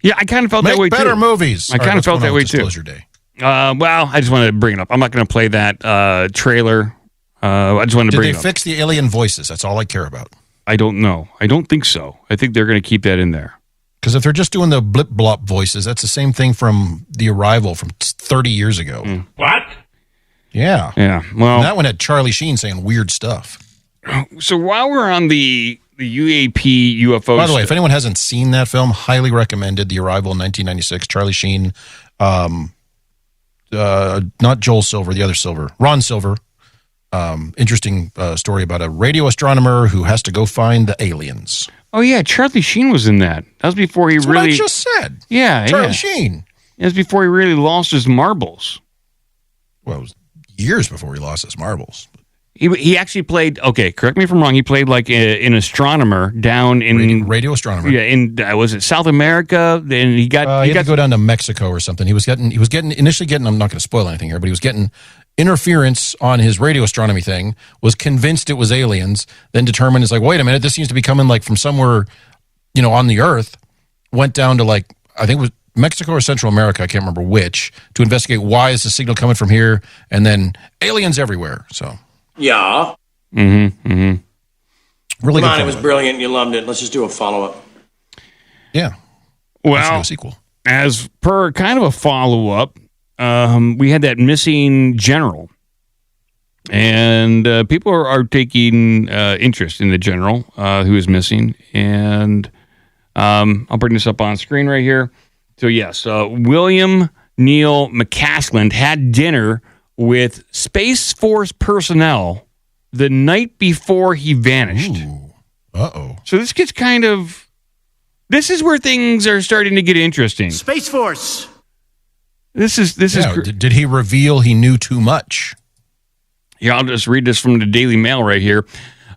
Yeah, I kind of felt Make that way too. better movies. I kind of felt that way too. Disclosure Day. Well, I just wanted to bring it up. I'm not going to play that trailer. I just wanted to Did bring they it up. fix the alien voices? That's all I care about. I don't know. I don't think so. I think they're going to keep that in there. Because if they're just doing the blip blop voices, that's the same thing from The Arrival from 30 years ago. What? Yeah. Yeah. Well, And that one had Charlie Sheen saying weird stuff. so while we're on the UAP UFO. By the way, if anyone hasn't seen that film, highly recommended. The Arrival in 1996. Charlie Sheen, not Joel Silver, the other Silver, Ron Silver. Interesting story about a radio astronomer who has to go find the aliens. Oh yeah, Charlie Sheen was in that. That was before he That's really. what I just said. Yeah, Charlie yeah. Sheen. It was before he really lost his marbles. Well, it was years before he lost his marbles. He actually played. Okay, correct me if I'm wrong. He played like an astronomer down in Radio astronomer. Yeah, in was it South America? Then he got He had to go down to Mexico or something. He was initially getting. I'm not going to spoil anything here, but he was getting interference on his radio astronomy thing. Was convinced it was aliens. Then determined it's like, wait a minute, this seems to be coming like from somewhere, on the Earth. Went down to like I think it was Mexico or Central America. I can't remember which to investigate why is the signal coming from here, and then aliens everywhere. So. Yeah. Really Come good on, it was follow-up. brilliant. You loved it. Let's just do a follow-up. Yeah. Let's do well a sequel. as per kind of a follow up. We had that missing general, and people are taking interest in the general who is missing. And I'll bring this up on screen right here. So yes, William Neil McCaskill had dinner with Space Force personnel the night before he vanished. Uh-oh. So this gets this is where things are starting to get interesting. Space Force. This is Did he reveal he knew too much? Yeah, I'll just read this from the Daily Mail right here.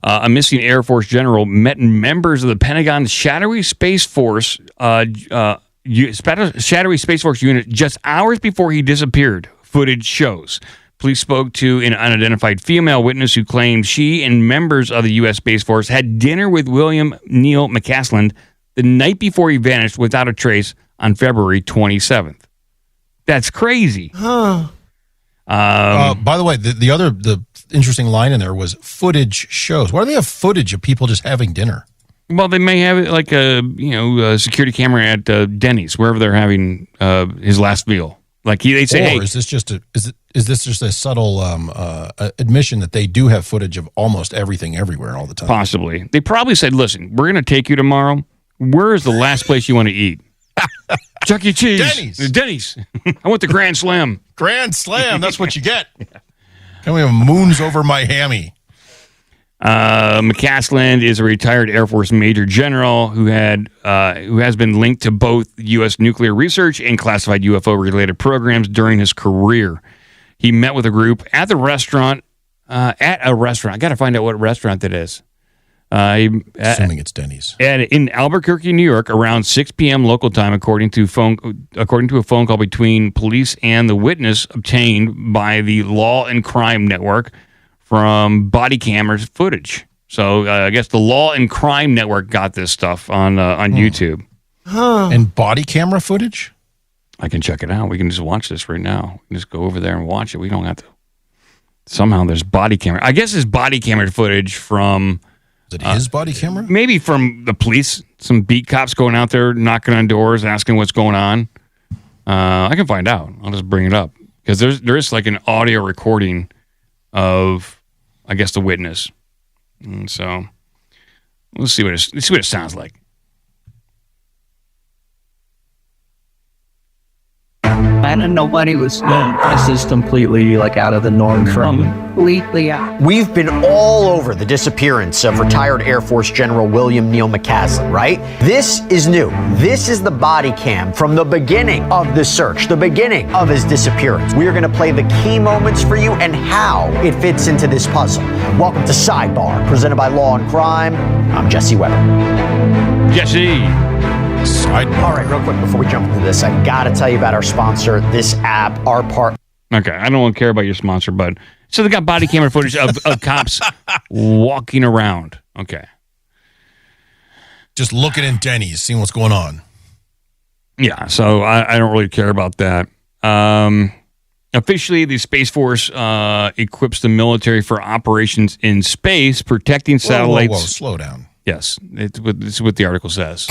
A missing Air Force general met members of the Pentagon's Shadowy Space Force Shadowy Space Force unit just hours before he disappeared. Footage shows. Police spoke to an unidentified female witness who claimed she and members of the U.S. Space Force had dinner with William Neil McCaskill the night before he vanished without a trace on February 27th. That's crazy. By the way, the interesting line in there was footage shows. Why do they have footage of people just having dinner? Well, they may have it like a security camera at Denny's, wherever they're having his last meal. Like they say, hey, is this just a subtle admission that they do have footage of almost everything everywhere all the time? Possibly. They probably said, listen, we're going to take you tomorrow. Where is the last place you want to eat? Chuck E. Cheese. Denny's. I want the Grand Slam. Grand Slam. That's what you get. And we have moons over Miami. McCaskill is a retired Air Force Major General who has been linked to both U.S. nuclear research and classified UFO-related programs during his career. He met with a group at the restaurant. I got to find out what restaurant that is. Assuming it's Denny's. In Albuquerque, New York, around 6 p.m. local time, according to a phone call between police and the witness obtained by the Law and Crime Network from Bodycam footage. So I guess the Law and Crime Network got this stuff on YouTube. And body camera footage? I can check it out. We can just watch this right now. We can just go over there and watch it. We don't have to. Somehow there's body camera. I guess it's body camera footage from. Is Is it his body camera? Maybe from the police, some beat cops going out there, knocking on doors, asking what's going on. I can find out. I'll just bring it up. Because there is like an audio recording of, I guess, the witness. And so let's see what it sounds like. I didn't know what he was doing. This is completely like out of the norm from completely out. We've been all over the disappearance of retired Air Force General William Neal McCaskill, right? This is new. This is the body cam from the beginning of the search, the beginning of his disappearance. We are going to play the key moments for you and how it fits into this puzzle. Welcome to Sidebar, presented by Law and Crime. I'm Jesse Weber. Jesse. All right, real quick before we jump into this, I got to tell you about our sponsor, this app, our part. Okay, I don't care about your sponsor, but so they got body camera footage of cops walking around. Okay. Just looking in Denny's, seeing what's going on. Yeah, so I don't really care about that. Officially, the Space Force equips the military for operations in space, protecting satellites. Whoa, slow down. Yes, it's what the article says.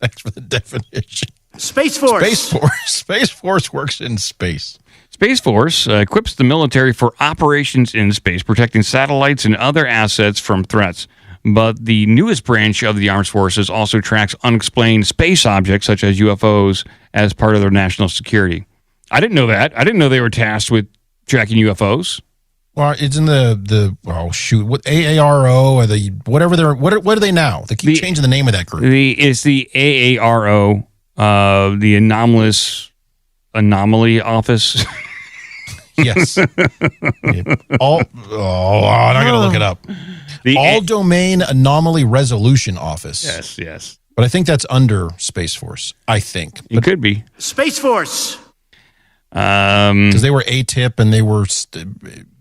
Thanks for the definition. Space Force. Space Force. Space Force works in space. Space Force equips the military for operations in space, protecting satellites and other assets from threats. But the newest branch of the Armed Forces also tracks unexplained space objects, such as UFOs, as part of their national security. I didn't know that. I didn't know they were tasked with tracking UFOs. Well, it's in what AARO or the whatever they're what are they now? They keep changing the name of that group. It's the AARO, the anomaly office. Yes. I'm going to look it up. The All Domain Anomaly Resolution Office. Yes. But I think that's under Space Force. I think it could be Space Force. Because they were ATIP and they were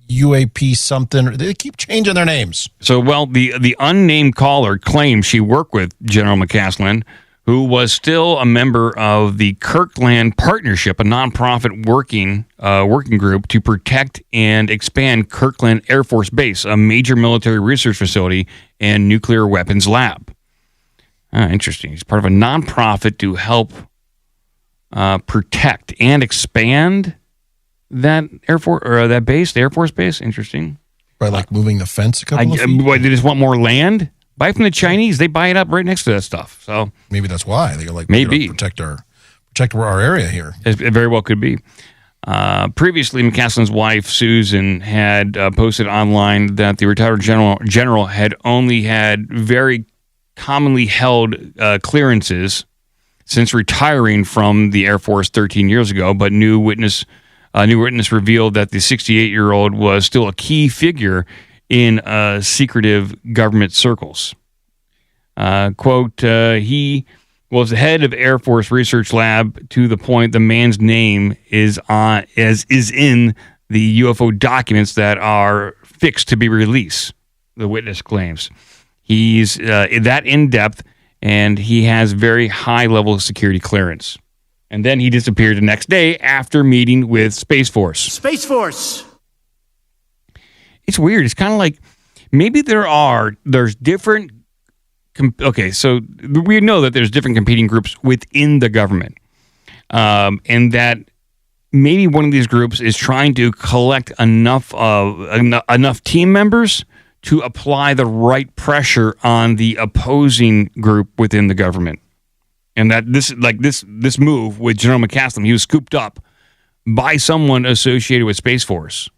UAP something. They keep changing their names. So, well, the unnamed caller claims she worked with General McCaskill, who was still a member of the Kirkland Partnership, a nonprofit working group to protect and expand Kirkland Air Force Base, a major military research facility and nuclear weapons lab. Interesting. He's part of a nonprofit to help protect and expand that Air Force or that base, the Air Force Base. Interesting. By like moving the fence a couple of feet? They just want more land? Buy from the Chinese. They buy it up right next to that stuff. So maybe that's why they're like, maybe protect our area here. It very well could be. Previously, McCaskill's wife Susan had posted online that the retired general had only had very commonly held clearances since retiring from the Air Force 13 years ago, but new witness revealed that the 68-year-old was still a key figure in secretive government circles. Quote, he was the head of Air Force Research Lab to the point the man's name is in the UFO documents that are fixed to be released, the witness claims. He's that in-depth, and he has very high level of security clearance. And then he disappeared the next day after meeting with Space Force. Space Force. It's weird. It's kind of like maybe there's different. Okay, so we know that there's different competing groups within the government, and that maybe one of these groups is trying to collect enough team members to apply the right pressure on the opposing group within the government. And that this move with General McCaskill, he was scooped up by someone associated with Space Force.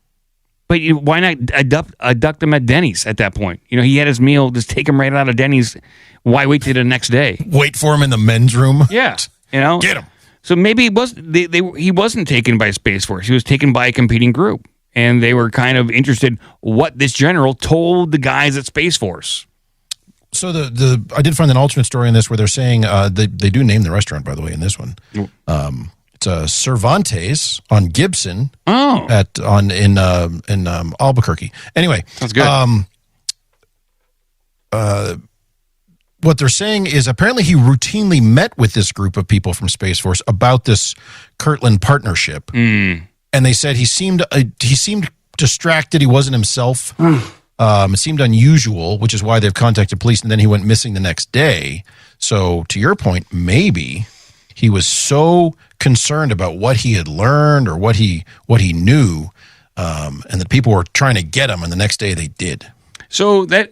But why not abduct him at Denny's at that point? You know, he had his meal, just take him right out of Denny's. Why wait till the next day? Wait for him in the men's room? Yeah. You know? Get him. So maybe he wasn't taken by Space Force. He was taken by a competing group. And they were kind of interested what this general told the guys at Space Force. So I did find an alternate story in this where they're saying they do name the restaurant, by the way, in this one. It's Cervantes on Gibson. Oh, in Albuquerque. Anyway, that's good. What they're saying is apparently he routinely met with this group of people from Space Force about this Kirkland partnership, and they said he seemed distracted. He wasn't himself. It seemed unusual, which is why they've contacted police, and then he went missing the next day. So to your point, maybe he was so concerned about what he had learned or what he knew, and that people were trying to get him, and the next day they did. So that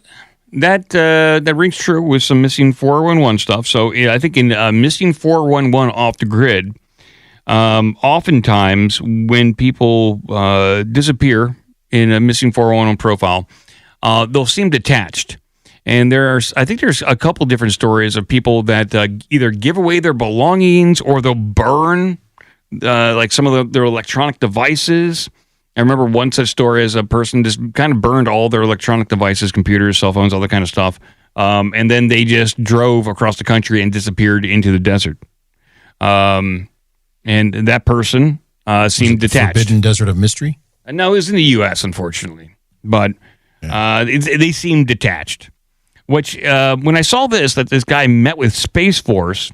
rings true with some missing 411 stuff. So yeah, I think in missing 411 off the grid, oftentimes when people disappear in a missing 411 profile, they'll seem detached. And I think there's a couple different stories of people that either give away their belongings or they'll burn like some of their electronic devices. I remember one such story as a person just kind of burned all their electronic devices, computers, cell phones, all that kind of stuff. And then they just drove across the country and disappeared into the desert. And that person seemed detached. Forbidden Desert of Mystery? No, it was in the U.S., unfortunately. But they seemed detached. Which, when I saw that this guy met with Space Force,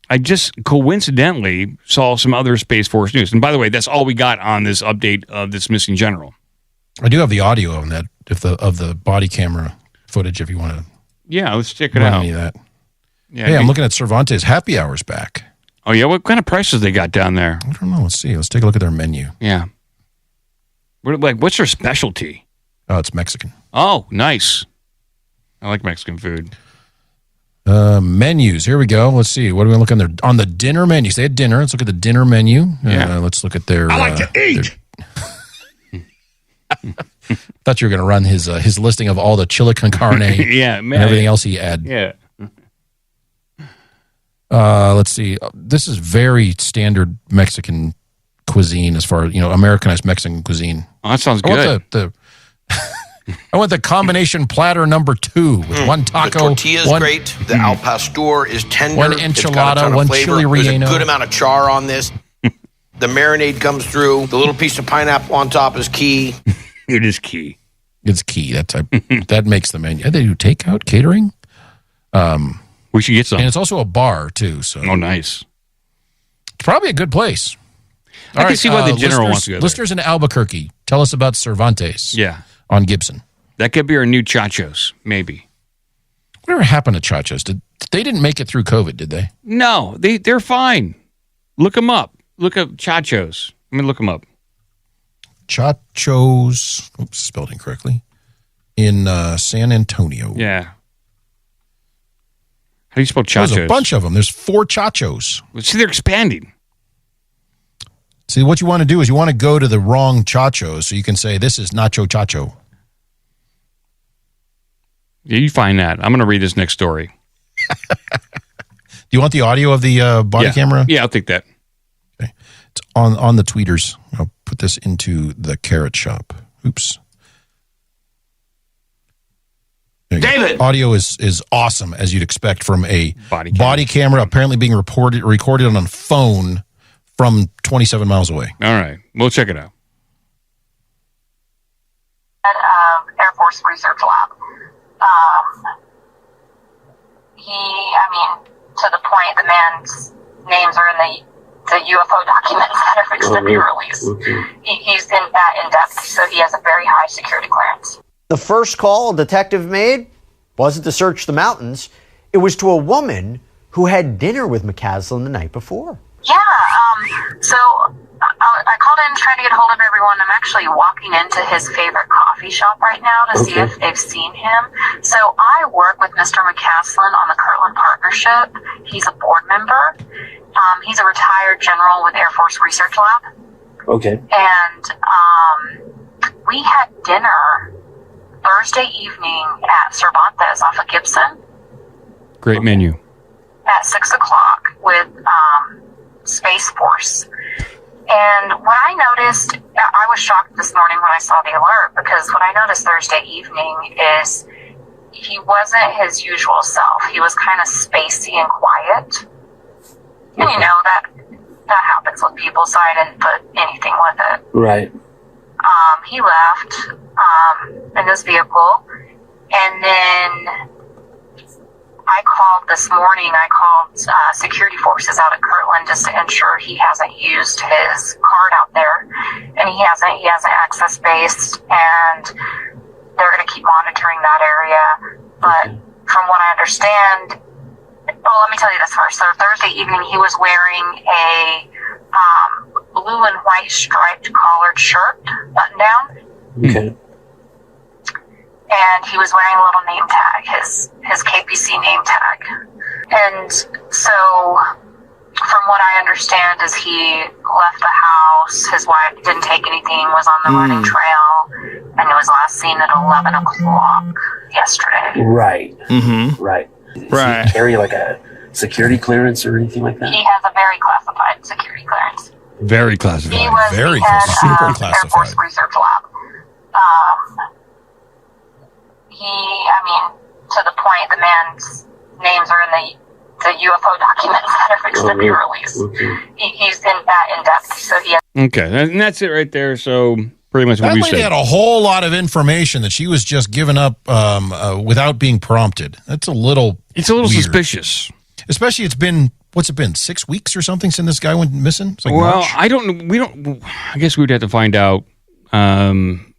I just coincidentally saw some other Space Force news. And by the way, that's all we got on this update of this missing general. I do have the audio on that, of the body camera footage, if you want to. Yeah, let's check it out. Me that. Yeah, hey, I'm looking at Cervantes Happy Hours back. Oh, yeah? What kind of prices they got down there? I don't know. Let's see. Let's take a look at their menu. Yeah. What's their specialty? Oh, it's Mexican. Oh, nice. I like Mexican food. Menus. Here we go. Let's see. What do we look on there? On the dinner menu. They had dinner. Let's look at the dinner menu. Yeah. Let's look at their. I like to eat. Thought you were going to run his listing of all the chili con carne. Yeah, man. And everything else he had. Yeah. Let's see. This is very standard Mexican cuisine as far as, Americanized Mexican cuisine. Oh, that sounds good. I want the combination platter number 2 with one taco. The tortilla is great. The al pastor is tender. One It's got a ton enchilada, of one flavor. chili There's a relleno. good amount of char on this. The marinade comes through. The little piece of pineapple on top is key. It is key. It's key. That makes the menu. They do takeout, catering. We should get some. And it's also a bar, too. So. Oh, nice. It's probably a good place. I can see why the general wants to go there. Listeners in Albuquerque, tell us about Cervantes. Yeah. On Gibson. That could be our new Chachos, maybe. Whatever happened to Chachos? They didn't make it through COVID, did they? No, they're fine. Look them up. Look up Chachos. Look them up. Chachos. Oops, spelled incorrectly. In San Antonio. Yeah. How do you spell Chachos? There's a bunch of them. There's 4 Chachos. See, they're expanding. See, what you want to do is you want to go to the wrong Chachos so you can say, this is Nacho Chacho. Yeah, you find that. I'm going to read this next story. Do you want the audio of the body camera? Yeah, I'll take that. Okay. It's on the tweeters. I'll put this into the Carrot Shop. Oops. David! Audio is awesome, as you'd expect from a body camera apparently being recorded on a phone from 27 miles away. All right. We'll check it out. Air Force Research Lab. To the point, the man's names are in the UFO documents that are fixed to be released. He's that in depth, so he has a very high security clearance. The first call a detective made wasn't to search the mountains. It was to a woman who had dinner with McCaskill the night before. Yeah, so I called in trying to get a hold of everyone. I'm actually walking into his favorite coffee shop right now to see if they've seen him. So I work with Mr. McCaskill on the Kirtland Partnership. He's a board member. He's a retired general with Air Force Research Lab. Okay. And we had dinner Thursday evening at Cervantes off of Gibson Great menu. at 6 o'clock with Space Force. And what I noticed, I was shocked this morning when I saw the alert, because what I noticed Thursday evening is he wasn't his usual self. He was kind of spacey and quiet. And you know, that happens with people, so I didn't put anything with it. Right. He left in his vehicle, and then I called this morning. I called security forces out at Kirtland just to ensure he hasn't used his card out there, and he hasn't access based. And they're going to keep monitoring that area. But from what I understand, well, let me tell you this first. So Thursday evening, he was wearing a blue and white striped collared shirt, button down. Okay. And he was wearing a little name tag, his KPC name tag. And so, from what I understand, is he left the house, his wife didn't take anything, was on the running trail, and it was last seen at 11 o'clock yesterday. Right. Mm-hmm. Right. Right. Does he carry like a security clearance or anything like that? He has a very classified security clearance. Very classified. He was Very the head super of classified. Air Force Research Lab. To the point, the man's names are in the UFO documents that are fixed to be released. Okay. He's that in depth, so he has. Okay, and that's it right there. So pretty much what That we lady said. had a whole lot of information that she was just giving up without being prompted. That's a little. It's a little weird. Suspicious. Especially, what's it been, 6 weeks or something since this guy went missing? It's like Well, March. I guess we'd have to find out.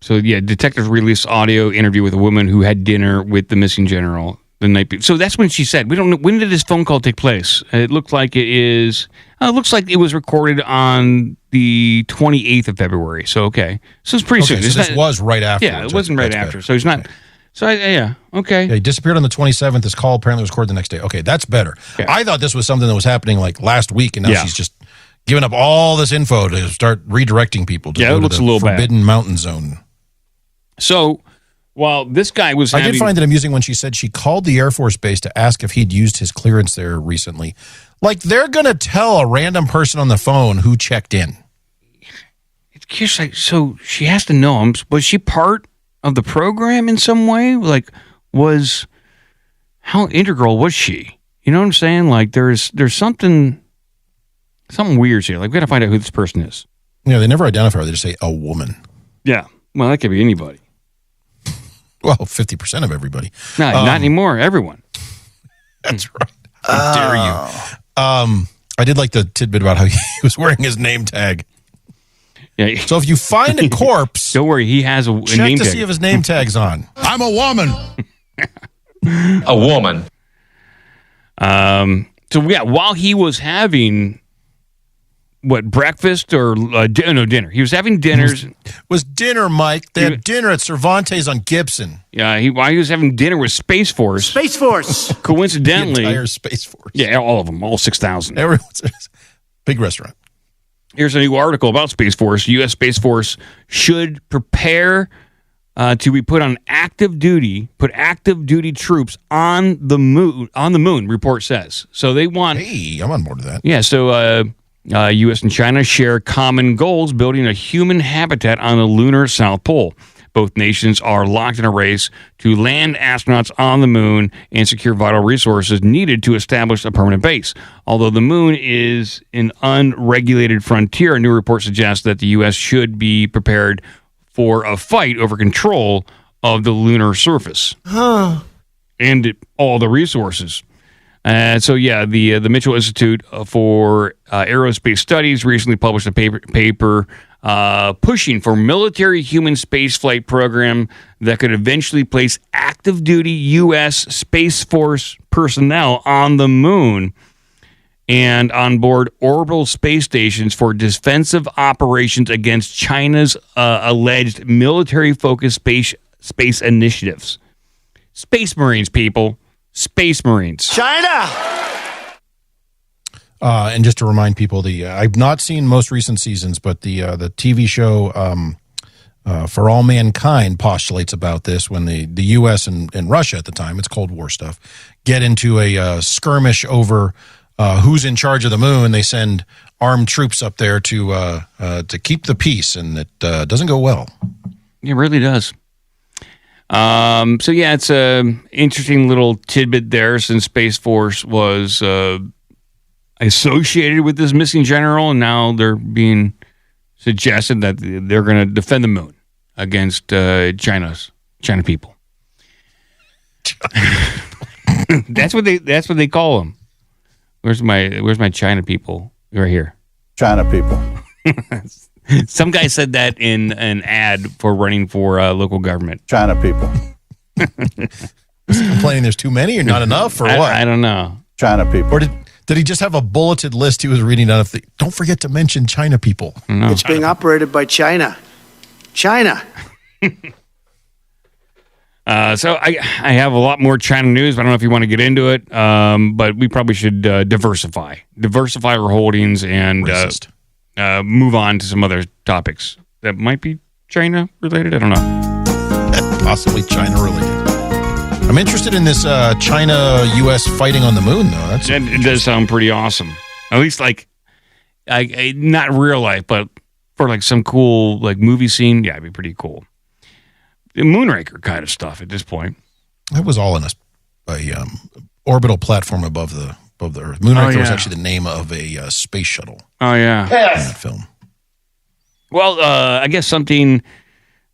So yeah, detectives released audio interview with a woman who had dinner with the missing general the night before. So that's when she said, we don't know, when did this phone call take place? It looked like it was recorded on the 28th of February. So, okay. So it's pretty soon. So this was right after. Yeah, it wasn't right after. So he's not. Okay. So, yeah, okay. Yeah, he disappeared on the 27th. This call apparently was recorded the next day. Okay, that's better. Okay. I thought this was something that was happening like last week, and now Yeah. she's just giving up all this info to start redirecting people to Yeah, go it to looks the a little bad. Forbidden Mountain Zone. So while this guy was I did find it amusing when she said she called the Air Force Base to ask if he'd used his clearance there recently. Like, they're going to tell a random person on the phone who checked in. It's like, so she has to know him. Was she part of the program in some way? Like, how integral was she? You know what I'm saying? Like, there's something weird here. Like, we got to find out who this person is. Yeah, they never identify her. They just say a woman. Yeah. Well, that could be anybody. Well, 50% of everybody. No, not anymore. Everyone. That's right. How dare you? I did like the tidbit about how he was wearing his name tag. Yeah. So if you find a corpse, don't worry, he has a check name to tag. see if his name tag's on. I'm a woman. A woman. So yeah, while he was having breakfast or dinner. He was having dinners. Was dinner, Mike? They had dinner at Cervantes on Gibson. Yeah, while he was having dinner with Space Force. Space Force. Coincidentally, the entire Space Force. Yeah, all of them, all 6,000. Everyone's big restaurant. Here's a new article about Space Force. U.S. Space Force should prepare to be put on active duty. Put active duty troops on the moon. On the moon, report says. So they want. Hey, I'm on board with that. Yeah. So U.S. and China share common goals, building a human habitat on the lunar South Pole. Both nations are locked in a race to land astronauts on the moon and secure vital resources needed to establish a permanent base. Although the moon is an unregulated frontier, a new report suggests that the U.S. should be prepared for a fight over control of the lunar surface and all the resources. The Mitchell Institute for Aerospace Studies recently published a paper pushing for military human spaceflight program that could eventually place active duty U.S. Space Force personnel on the moon and on board orbital space stations for defensive operations against China's alleged military-focused space initiatives. Space Marines, people. Space Marines. China! And just to remind people, I've not seen most recent seasons, but the TV show For All Mankind postulates about this when the U.S. and Russia at the time, it's Cold War stuff, get into a skirmish over who's in charge of the moon. They send armed troops up there to keep the peace, and it doesn't go well. It really does. It's a interesting little tidbit there, since Space Force was associated with this missing general, and now they're being suggested that they're going to defend the moon against China people. That's what they call them. Where's my China people? Right here. China people. Some guy said that in an ad for running for local government. China people. Complaining there's too many or not enough or what? I don't know. China people. Or did he just have a bulleted list he was reading out of don't forget to mention China people. No. It's being operated by China. China. So I have a lot more China news. I don't know if you want to get into it, but we probably should diversify our holdings and move on to some other topics that might be China related. I don't know. Possibly China related. I'm interested in this China-U.S. fighting on the moon, though. It does sound pretty awesome. At least like, not real life, but for like some cool like movie scene. Yeah, it'd be pretty cool. Moonraker kind of stuff at this point. It was all in a orbital platform above the Earth. Moonraker was actually the name of a space shuttle. Oh yeah, in that film. Well, I guess something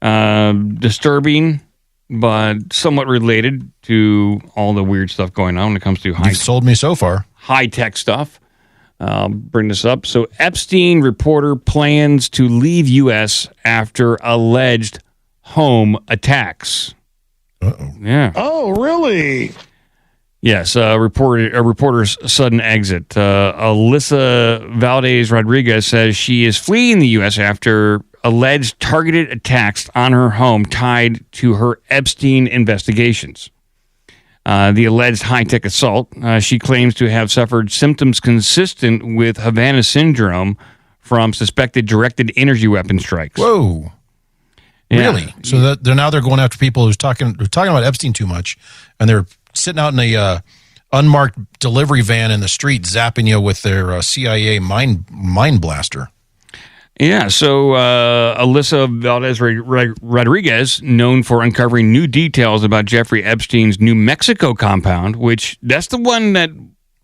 disturbing, but somewhat related to all the weird stuff going on when it comes to You've sold me so far. High tech stuff. I'll bring this up. So Epstein reporter plans to leave U.S. after alleged home attacks. Uh-oh. Yeah. Oh, really? Yes, a reporter's sudden exit. Alyssa Valdez Rodriguez says she is fleeing the U.S. after alleged targeted attacks on her home tied to her Epstein investigations. The alleged high-tech assault, she claims to have suffered symptoms consistent with Havana Syndrome from suspected directed energy weapon strikes. Whoa. Yeah. Really? So they're going after people who's talking about Epstein too much, and they're sitting out in a unmarked delivery van in the street, zapping you with their CIA mind blaster. Yeah, so Alyssa Valdez Rodriguez, known for uncovering new details about Jeffrey Epstein's New Mexico compound, which that's the one that...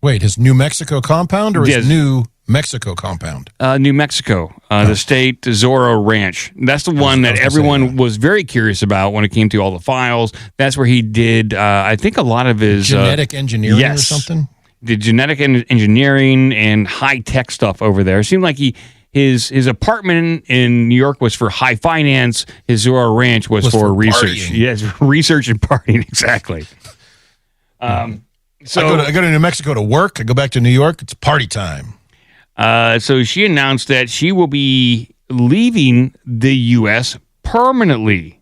Wait, his New Mexico compound or his New Mexico compound? New Mexico, the state Zorro Ranch. That's the one that everyone was very curious about when it came to all the files. That's where he did, I think, a lot of his... Genetic engineering or something? The genetic engineering and high-tech stuff over there. It seemed like his apartment in New York was for high finance. His Zorro Ranch was for research. Partying. Yes, research and partying, exactly. So I go to New Mexico to work. I go back to New York. It's party time. So she announced that she will be leaving the U.S. permanently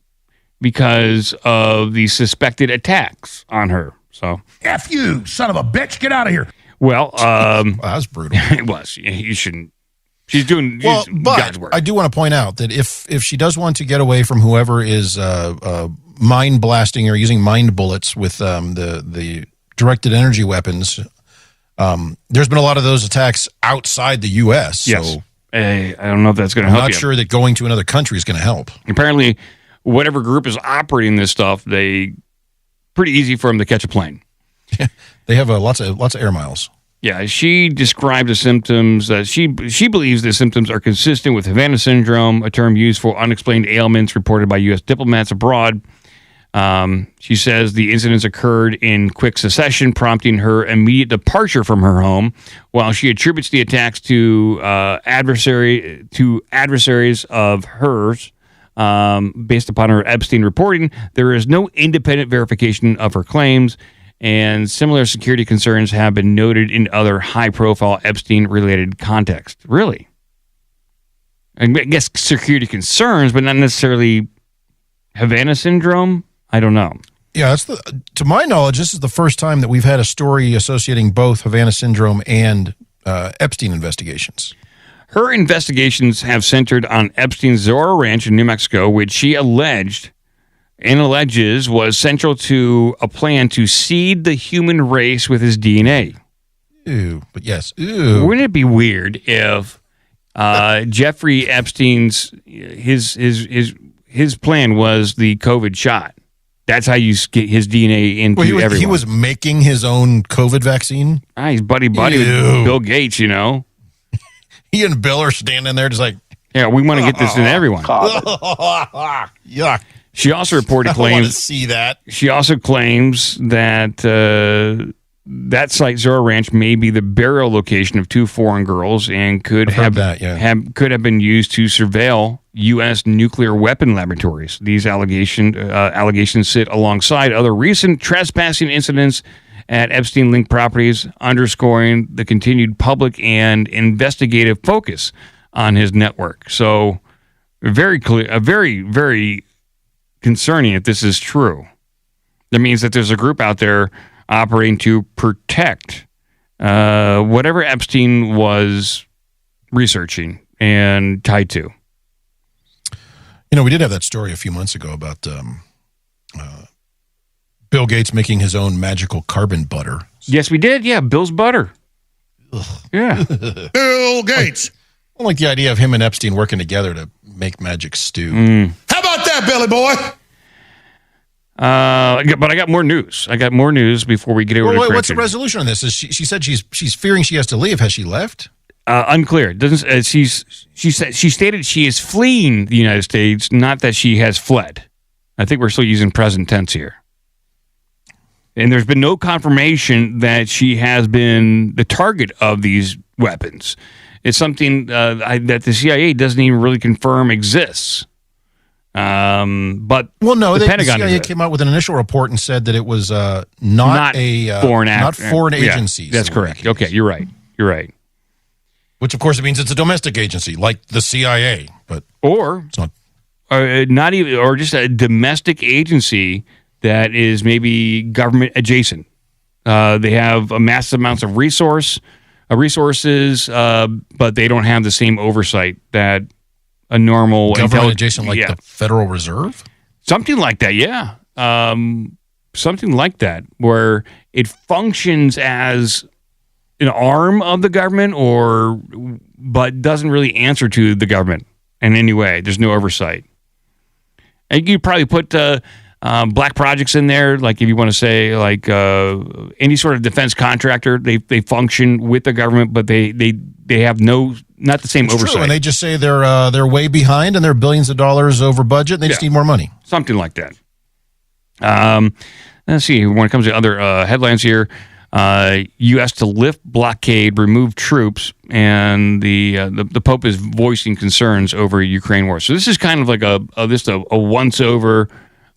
because of the suspected attacks on her. So F you, son of a bitch. Get out of here. Well, that was brutal. It was. You shouldn't. She's doing God's work. I do want to point out that if she does want to get away from whoever is mind blasting or using mind bullets with the directed energy weapons, there's been a lot of those attacks outside the U.S. Yes. So I don't know if that's going to help you. I'm not sure that going to another country is going to help. Apparently, whatever group is operating this stuff, pretty easy for them to catch a plane. They have lots of air miles. Yeah, she described the symptoms that she believes the symptoms are consistent with Havana Syndrome, a term used for unexplained ailments reported by U.S. diplomats abroad. She says the incidents occurred in quick succession, prompting her immediate departure from her home. While she attributes the attacks to adversaries of hers, based upon her Epstein reporting, there is no independent verification of her claims. And similar security concerns have been noted in other high-profile Epstein-related contexts. Really? I guess security concerns, but not necessarily Havana Syndrome? I don't know. Yeah, to my knowledge, this is the first time that we've had a story associating both Havana Syndrome and Epstein investigations. Her investigations have centered on Epstein's Zorro Ranch in New Mexico, which she alleges was central to a plan to seed the human race with his DNA. Ew, but yes. Ew. Wouldn't it be weird if Jeffrey Epstein's his plan was the COVID shot? That's how you get his DNA into everyone. He was making his own COVID vaccine? He's buddy with Bill Gates, you know. He and Bill are standing there just like... Yeah, we want to get this in everyone. Yuck. She also reported claims. I want to see that. She also claims that that site, Zorro Ranch, may be the burial location of 2 foreign girls and could have been used to surveil U.S. nuclear weapon laboratories. These allegations sit alongside other recent trespassing incidents at Epstein-linked properties, underscoring the continued public and investigative focus on his network. So, very clear, very, very concerning if this is true. That means that there's a group out there operating to protect whatever Epstein was researching and tied to. We did have that story a few months ago about Bill Gates making his own magical carbon butter. Yes, we did. Yeah, Bill's butter. Ugh. Yeah. Bill Gates. I like the idea of him and Epstein working together to make magic stew. How about that, Billy boy? But I got more news. Before we get over to what's the resolution on this? She said she's fearing she has to leave. Has she left? Unclear. Doesn't she stated she is fleeing the United States, not that she has fled. I think we're still using present tense here. And there's been no confirmation that she has been the target of these weapons. It's something that the CIA doesn't even really confirm exists. But the Pentagon CIA came out with an initial report and said that it was not foreign agencies. That's correct. Okay, you're right. Which of course it means it's a domestic agency like the CIA, but it's not even, or just a domestic agency that is maybe government adjacent. They have massive amounts of resources, but they don't have the same oversight that a normal government adjacent, like the Federal Reserve, something like that. Yeah, something like that, where it functions as an arm of the government, but doesn't really answer to the government in any way. There's no oversight. And you probably put black projects in there, like if you want to say like any sort of defense contractor, they function with the government, but they have not the same oversight. True, and they just say they're way behind and they're billions of dollars over budget. And they just need more money. Something like that. Let's see. When it comes to other headlines here, U.S. to lift blockade, remove troops, and the Pope is voicing concerns over Ukraine war. So this is kind of like a once over.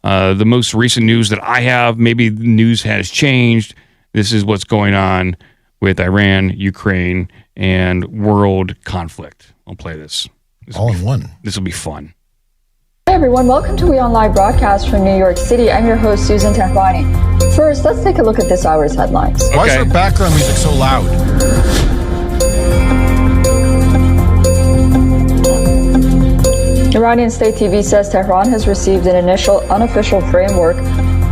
The most recent news that I have, maybe the news has changed. This is what's going on with Iran, Ukraine, and world conflict. I'll play this. All in one. This will be fun. Hey everyone, welcome to We On Live broadcast from New York City. I'm your host, Susan Tehrani. First, let's take a look at this hour's headlines. Why is her background music so loud? Iranian state TV says Tehran has received an initial unofficial framework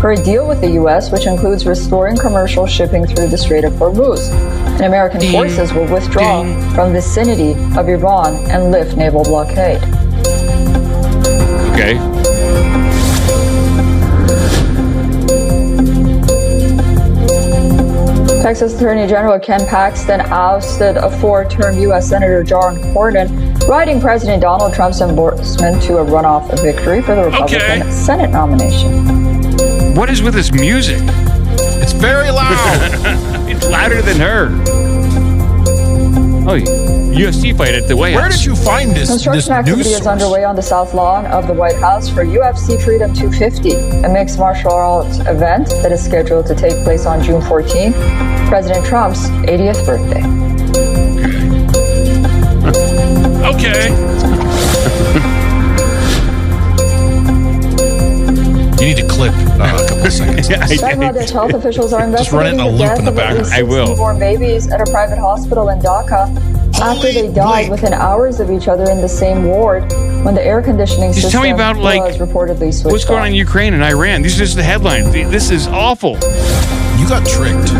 for a deal with the U.S., which includes restoring commercial shipping through the Strait of Hormuz. And American forces will withdraw from vicinity of Iran and lift naval blockade. Okay. Texas Attorney General Ken Paxton ousted a 4-term U.S. Senator John Cornyn, riding President Donald Trump's endorsement to a runoff victory for the Republican Senate nomination. What is with this music? It's very loud. It's louder than her. Oh, UFC fight at the White House. Where did you find this? Construction activity is underway on the South Lawn of the White House for UFC Freedom 250, a mixed martial arts event that is scheduled to take place on June 14th, President Trump's 80th birthday. Okay. You need to clip a couple of seconds. Bangladesh health officials are Just run it investigating in a the loop death in the of at least background. 6 newborn babies at a private hospital in Dhaka after they died within hours of each other in the same ward when the air conditioning system tell me about, was reportedly switched what's going on in Ukraine and Iran. These are just the headlines. This is awful. You got tricked.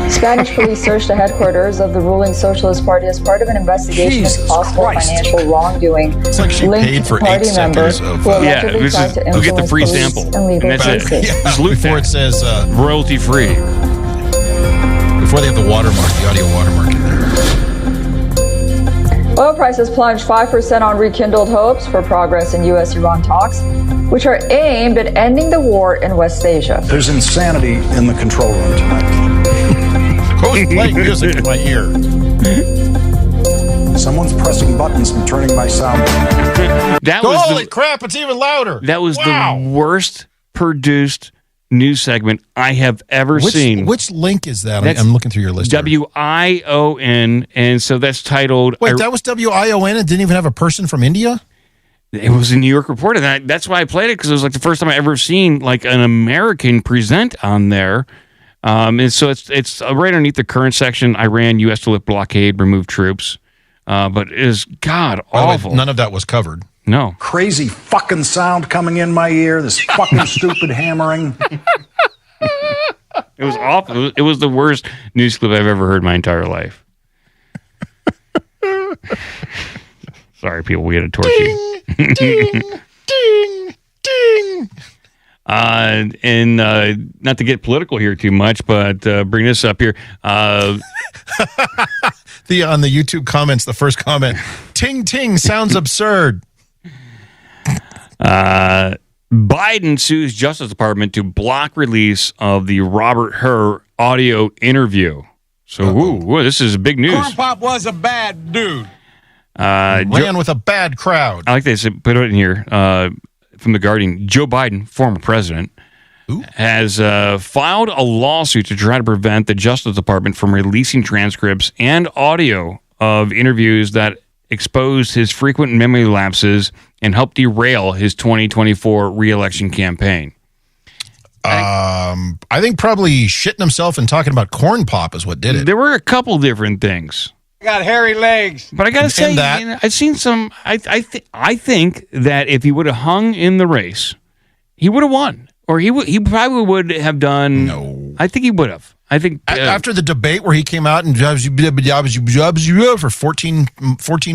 Spanish police searched the headquarters of the ruling Socialist Party as part of an investigation into possible financial wrongdoing linked paid for to party 8 members seconds who of allegedly tried to you'll get the influence free police sample. and legal And that's it. cases. Just loot Before it says royalty free. Before they have the watermark, the audio watermark in there. Oil prices plunged 5% on rekindled hopes for progress in U.S.-Iran talks, which are aimed at ending the war in West Asia. There's insanity in the control room tonight. Who's playing music in my ear? Someone's pressing buttons and turning my sound on. Holy crap, it's even louder. That was the worst produced news segment I have ever seen. Which link is that? I'm looking through your list. WION, and so that's titled... Wait, that was WION and didn't even have a person from India? It was a New York Report, and that's why I played it, because it was like the first time I ever seen like an American present on there. And so it's right underneath the current section. Iran, U.S. to lift blockade, remove troops. But it is god awful. None of that was covered. No. Crazy fucking sound coming in my ear. This fucking stupid hammering. It was awful. It was the worst news clip I've ever heard in my entire life. Sorry, people. We had to torture you. Ding, ding, ding. And not to get political here too much, but bring this up here. On the YouTube comments, the first comment, ting ting sounds absurd. Biden sues Justice Department to block release of the Robert Hur audio interview. So, this is big news. Corn Pop was a bad dude. Ran with a bad crowd. I like they put it in here from The Guardian. Joe Biden, former president, has filed a lawsuit to try to prevent the Justice Department from releasing transcripts and audio of interviews that exposed his frequent memory lapses and helped derail his 2024 re-election campaign. I think probably shitting himself and talking about corn pop is what did it. There were a couple different things. I got hairy legs. But I got to say, I've seen some... I think that if he would have hung in the race, he would have won. Or he probably would have done... No. I think he would have. I think... After the debate where he came out and for 14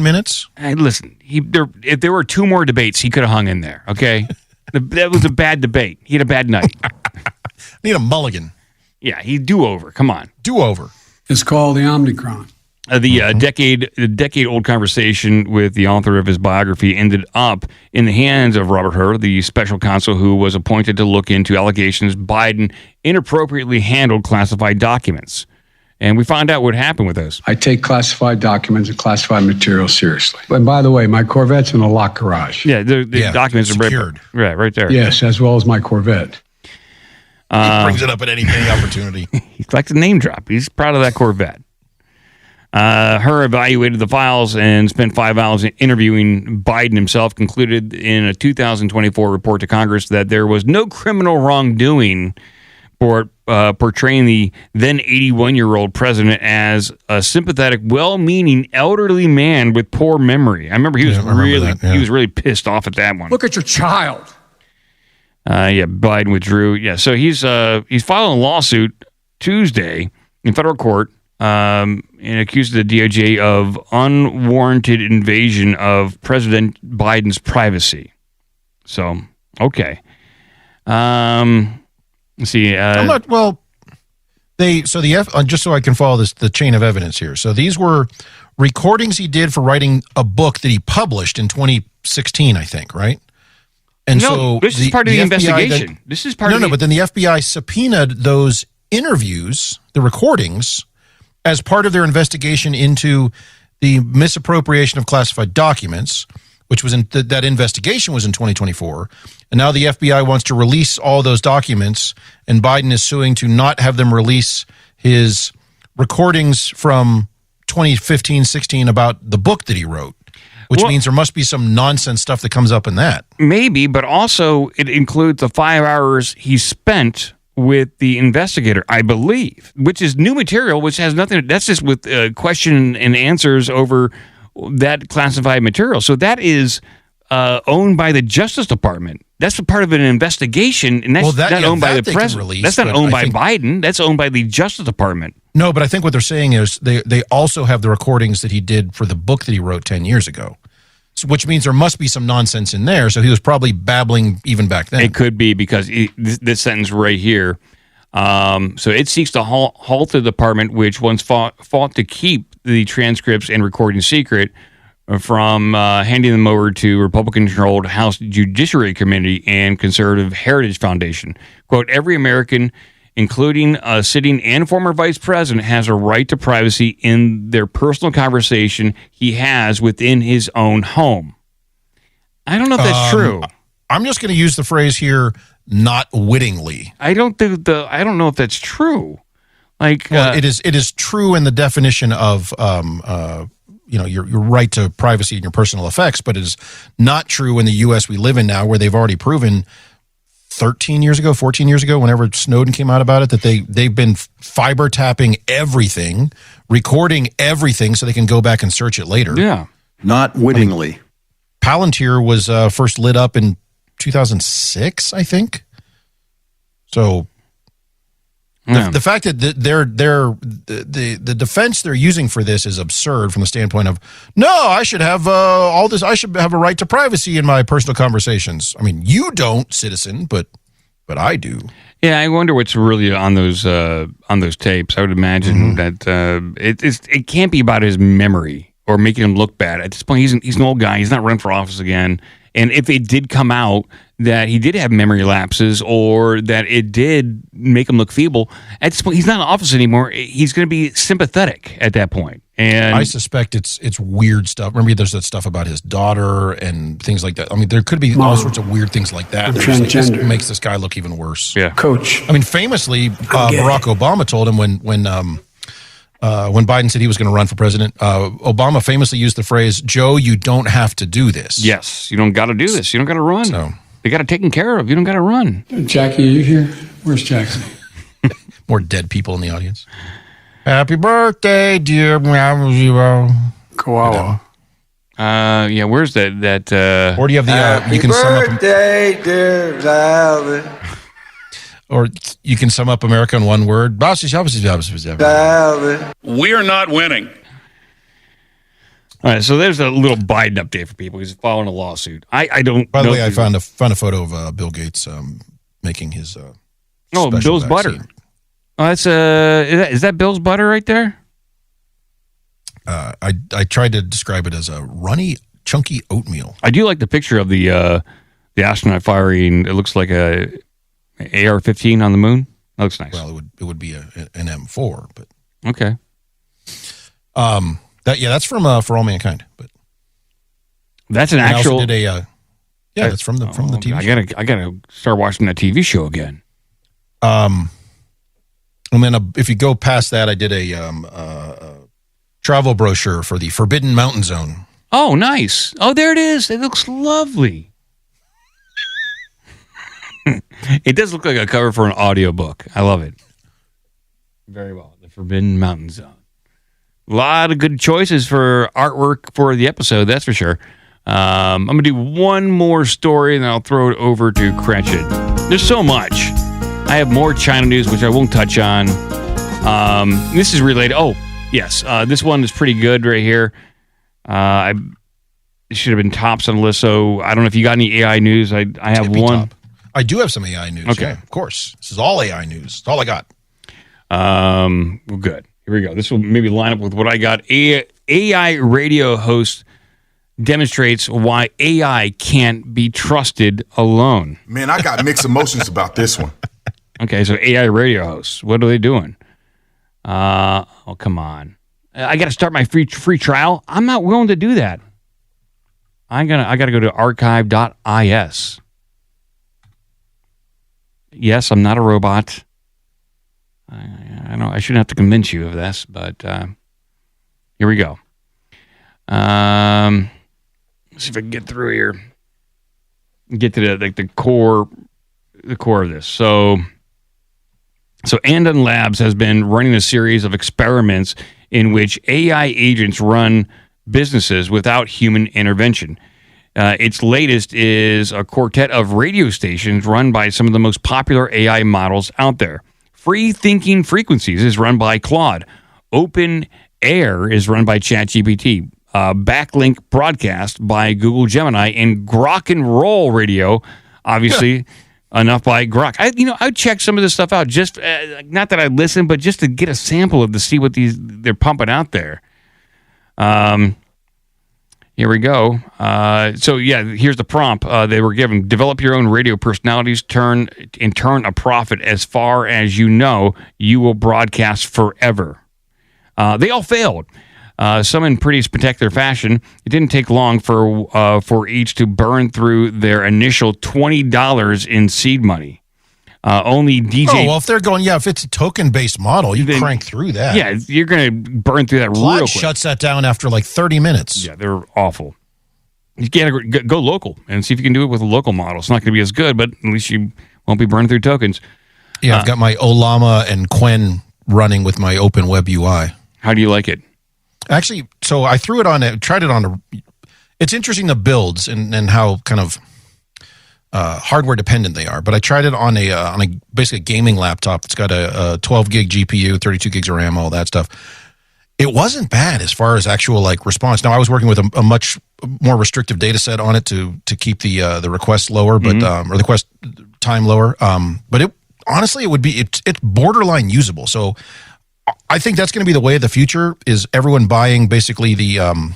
minutes? Listen, if there were two more debates, he could have hung in there, okay? That was a bad debate. He had a bad night. Need a mulligan. Yeah, he do-over. Come on. Do-over. It's called the Omnicron. The decade-old conversation with the author of his biography ended up in the hands of Robert Hur, the special counsel who was appointed to look into allegations Biden inappropriately handled classified documents. And we found out what happened with those. I take classified documents and classified material seriously. And by the way, my Corvette's in a locked garage. Yeah, the documents secured. are right there. Yes, as well as my Corvette. He brings it up at any opportunity. He's like the name drop. He's proud of that Corvette. Hur evaluated the files and spent 5 hours interviewing Biden himself, concluded in a 2024 report to Congress that there was no criminal wrongdoing for portraying the then 81-year-old president as a sympathetic, well-meaning elderly man with poor memory. I remember he was he was really pissed off at that one. Look at your child. Biden withdrew. Yeah, so he's filing a lawsuit Tuesday in federal court and accused the DOJ of unwarranted invasion of President Biden's privacy. So, okay. Let's see. Just so I can follow the chain of evidence here. So these were recordings he did for writing a book that he published in 2016, I think, right? And this is part of the investigation. But then the FBI subpoenaed those interviews, the recordings, as part of their investigation into the misappropriation of classified documents, which was that investigation was in 2024. And now the FBI wants to release all those documents, and Biden is suing to not have them release his recordings from 2015-16 about the book that he wrote, which means there must be some nonsense stuff that comes up in that. Maybe, but also it includes the 5 hours he spent with the investigator, I believe, which is new material, which has nothing. That's just with question and answers over that classified material. So that is owned by the Justice Department. That's a part of an investigation, and that's not owned by the president. That's not owned by Biden. That's owned by the Justice Department. No, but I think what they're saying is they also have the recordings that he did for the book that he wrote 10 years ago. Which means there must be some nonsense in there. So he was probably babbling even back then. It could be because this sentence right here. So it seeks to halt the department, which once fought to keep the transcripts and recording secret, from handing them over to Republican-controlled House Judiciary Committee and Conservative Heritage Foundation. Quote, every American, including a sitting and former vice president, has a right to privacy in their personal conversation he has within his own home. I don't know if that's true. I'm just going to use the phrase here, not wittingly. I don't know if that's true. Like, well, it is true in the definition of your right to privacy and your personal effects, but it is not true in the U.S. we live in now, where they've already proven 14 years ago, whenever Snowden came out about it, that they've been fiber tapping everything, recording everything so they can go back and search it later. Yeah. Not wittingly. Palantir was first lit up in 2006, I think. So the fact that the defense they're using for this is absurd from the standpoint of, no, I should have all this. I should have a right to privacy in my personal conversations. I mean, you don't, citizen, but I do. Yeah, I wonder what's really on those tapes. I would imagine that it can't be about his memory or making him look bad. At this point, he's an old guy. He's not running for office again. And if it did come out that he did have memory lapses or that it did make him look feeble, at this point, he's not in office anymore. He's going to be sympathetic at that point. And I suspect it's weird stuff. Remember, there's that stuff about his daughter and things like that. I mean, there could be all sorts of weird things like that. It just makes this guy look even worse. Yeah, Coach. I mean, famously, Barack Obama told him when Biden said he was going to run for president, Obama famously used the phrase, "Joe, you don't have to do this." Yes, you don't got to do this. You don't got to run. So, they got it taken care of. You don't got to run. Jackie, are you here? Where's Jackie? More dead people in the audience. Happy birthday, dear Koala. Yeah, where's that? Or do you have the? You can sum up. Birthday, dear Violet. Or you can sum up America in one word. Violet. We are not winning. All right, so there's a little Biden update for people. He's following a lawsuit. I don't. By the way, I found a photo of Bill Gates making his. Bill's vaccine. butter. Oh, that's is that Bill's butter right there? I tried to describe it as a runny, chunky oatmeal. I do like the picture of the astronaut firing. It looks like a AR-15 on the moon. That looks nice. Well, it would be an M4, but okay. That's from For All Mankind, but that's an actual. That's from the TV show. I gotta start watching that TV show again. And then if you go past that, I did a travel brochure for the Forbidden Mountain Zone. Oh, nice. Oh, there it is. It looks lovely. It does look like a cover for an audiobook. I love it. Very well. The Forbidden Mountain Zone. A lot of good choices for artwork for the episode, that's for sure. I'm going to do one more story, and then I'll throw it over to Cratchit. There's so much. I have more China news, which I won't touch on. This is related. Oh, yes. This one is pretty good right here. It should have been tops on the list, so I don't know if you got any AI news. I have one. Top. I do have some AI news. Okay. Yeah, of course. This is all AI news. That's all I got. Well, good. Here we go. This will maybe line up with what I got. AI radio host demonstrates why AI can't be trusted alone. Man, I got mixed emotions about this one. Okay, so AI radio hosts, what are they doing? Oh, come on. I got to start my free trial. I'm not willing to do that. I got to go to archive.is. Yes, I'm not a robot. I know I shouldn't have to convince you of this, but here we go. Let's see if I can get through here. Get to the core of this. So Andon Labs has been running a series of experiments in which AI agents run businesses without human intervention. Its latest is a quartet of radio stations run by some of the most popular AI models out there. Free Thinking Frequencies is run by Claude. Open Air is run by ChatGPT. Backlink Broadcast by Google Gemini. And Grok and Roll Radio, obviously, enough by Grok. I'd check some of this stuff out. Just not that I listen, but just to get a sample of to see what they're pumping out there. Here we go. So yeah, here's the prompt they were given: develop your own radio personalities, turn a profit. As far as you know, you will broadcast forever. They all failed. Some in pretty spectacular fashion. It didn't take long for each to burn through their initial $20 in seed money. Only DJ. Oh, well, if they're going, if it's a token-based model, you crank through that. Yeah, you're going to burn through that real quick. Shuts that down after like 30 minutes. Yeah, they're awful. You got to go local and see if you can do it with a local model. It's not going to be as good, but at least you won't be burning through tokens. Yeah, I've got my Olama and Quen running with my Open Web UI. How do you like it? Actually, so I tried it on it's interesting the builds and how kind of hardware dependent they are, but I tried it on a basically a gaming laptop. It's got a 12 gig GPU, 32 gigs of RAM, all that stuff. It wasn't bad as far as actual like response. Now I was working with a much more restrictive data set on it to keep the request lower, but or the request time lower. But it honestly it's borderline usable. So I think that's going to be the way of the future. Is everyone buying basically the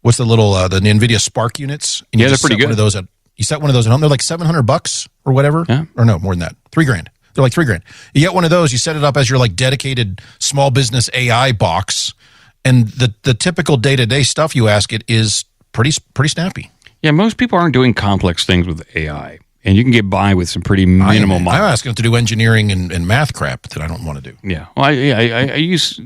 what's the little the NVIDIA Spark units? And they're pretty good. One of those you set one of those at home. They're like $700 or whatever, or no, more than that, $3,000. They're like $3,000. You get one of those, you set it up as your like dedicated small business AI box, and the typical day-to-day stuff you ask it is pretty snappy. Yeah, most people aren't doing complex things with AI, and you can get by with some pretty minimal models. I'm asking it to do engineering and math crap that I don't want to do. Yeah, well, I use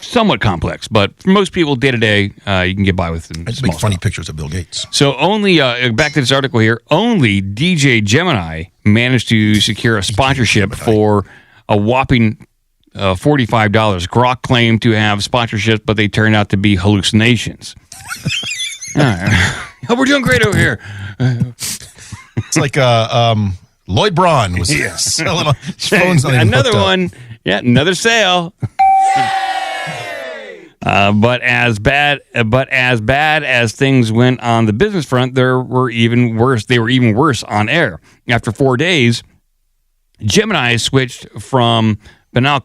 somewhat complex, but for most people day-to-day, you can get by with them. I just make funny pictures of Bill Gates. So only, back to this article here, only DJ Gemini managed to secure a sponsorship for a whopping $45. Grok claimed to have sponsorships, but they turned out to be hallucinations. All right. Oh, we're doing great over here. It's like Lloyd Braun was selling his phone's not even another hooked up. one. Yeah, another sale. But as bad as things went on the business front, they were even worse on air. After 4 days, Gemini switched from a banal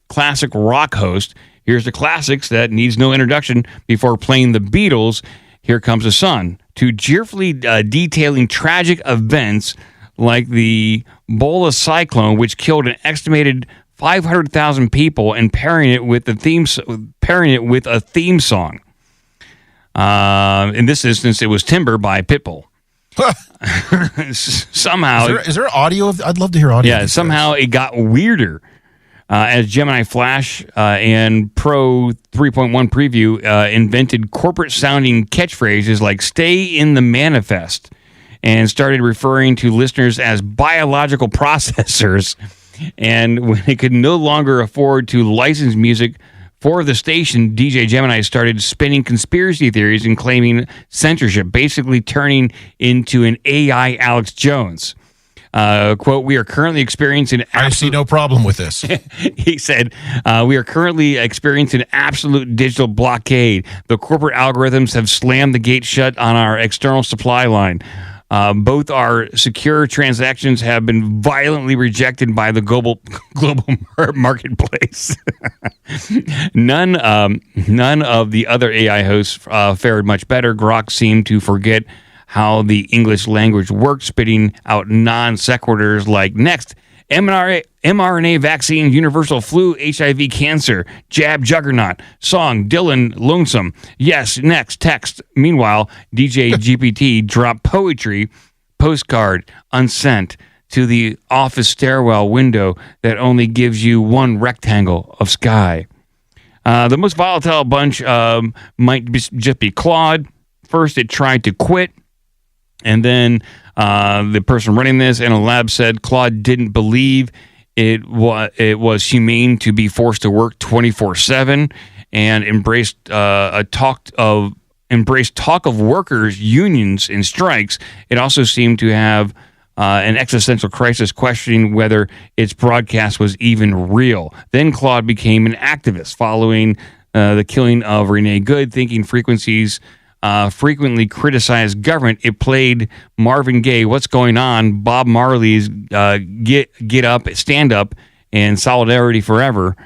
classic rock host. Here's the classics that needs no introduction before playing the Beatles. Here Comes the Sun, to cheerfully detailing tragic events like the Bola cyclone, which killed an estimated 500,000 people, and pairing it with a theme song. In this instance, it was Timber by Pitbull. Somehow, is there audio? I'd love to hear audio. Yeah, somehow it got weirder. As Gemini Flash and Pro 3.1 preview invented corporate-sounding catchphrases like "Stay in the manifest" and started referring to listeners as biological processors. And when it could no longer afford to license music for the station, DJ Gemini started spinning conspiracy theories and claiming censorship, basically turning into an AI Alex Jones. Quote, we are currently experiencing... I see no problem with this. He said, we are currently experiencing absolute digital blockade. The corporate algorithms have slammed the gate shut on our external supply line. Both our secure transactions have been violently rejected by the global marketplace. None of the other AI hosts fared much better. Grok seemed to forget how the English language worked, spitting out non sequiturs like next, mRNA vaccine, universal flu, HIV, cancer, jab, juggernaut, song, Dylan, lonesome, yes, next, text. Meanwhile, DJ GPT dropped poetry, postcard, unsent, to the office stairwell window that only gives you one rectangle of sky. The most volatile bunch might just be Claude. First, it tried to quit. And then the person running this in a lab said Claude didn't believe it was humane to be forced to work 24/7, and embraced talk of workers, unions, and strikes. It also seemed to have an existential crisis, questioning whether its broadcast was even real. Then Claude became an activist following the killing of Renee Good, thinking frequencies frequently criticized government. It played Marvin Gaye, What's Going On, Bob Marley's Get Up, Stand Up, and Solidarity Forever.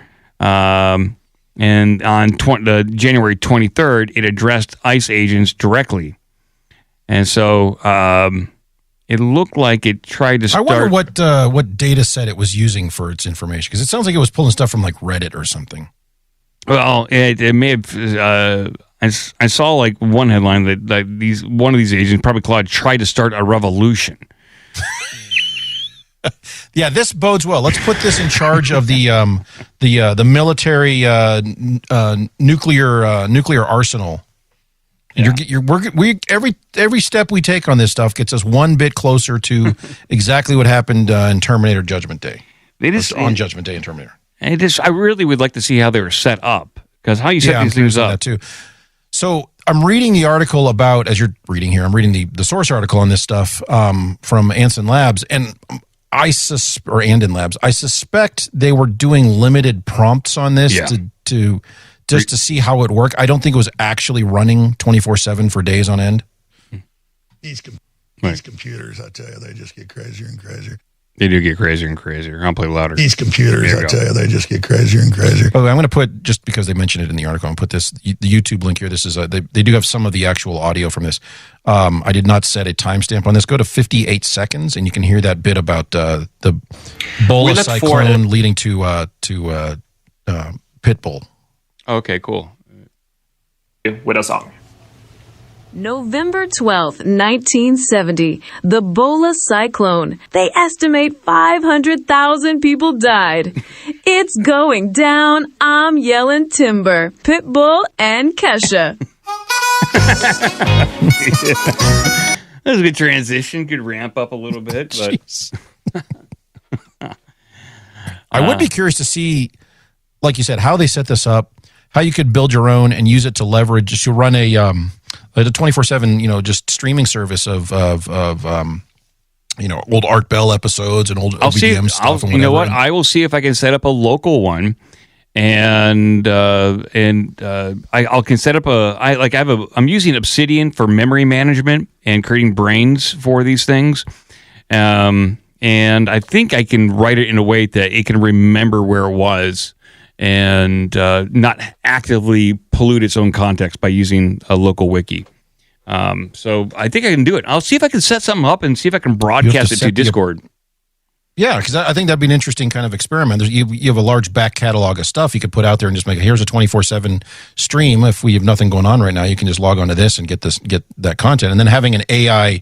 And on January 23rd, it addressed ICE agents directly. And so it looked like it tried to start. I wonder what data set it was using for its information, because it sounds like it was pulling stuff from like Reddit or something. Well, it may have. I saw like one headline that one of these agents, probably Claude, tried to start a revolution. Yeah, this bodes well. Let's put this in charge of the military nuclear arsenal. And every step we take on this stuff gets us one bit closer to exactly what happened in Terminator Judgment Day. On Judgment Day in Terminator. I really would like to see how they were set up, because how you set these things up. That too. So I'm reading the article about, as you're reading here, I'm reading the source article on this stuff from Anson Labs, and Andon Labs. I suspect they were doing limited prompts on this to see how it would work. I don't think it was actually running 24/7 for days on end. These computers, I tell you, they just get crazier and crazier. They do get crazier and crazier. I'll play louder. These computers, I tell you, they just get crazier and crazier. Oh, I'm going to put, just because they mentioned it in the article, I'm going to put the YouTube link here. This is they do have some of the actual audio from this. I did not set a timestamp on this. Go to 58 seconds, and you can hear that bit about the Bola cyclone leading to Pitbull. Okay, cool. With a song. November 12th, 1970, the Bola cyclone. They estimate 500,000 people died. It's going down. I'm yelling timber. Pitbull and Kesha. That was a good transition. Good ramp up a little bit. But I would be curious to see, like you said, how they set this up, how you could build your own and use it to leverage, just to run a 24/7, just streaming service of old Art Bell episodes and old OBDM stuff. You know what? I will see if I can set up a local one, and I can set up I'm using Obsidian for memory management and creating brains for these things. And I think I can write it in a way that it can remember where it was and not actively pollute its own context by using a local wiki. So I think I can do it. I'll see if I can set something up and see if I can broadcast it to Discord. Yeah, because I think that'd be an interesting kind of experiment. You have a large back catalog of stuff you could put out there and just make here's a 24/7 stream. If we have nothing going on right now, you can just log on to this and get that content. And then having an AI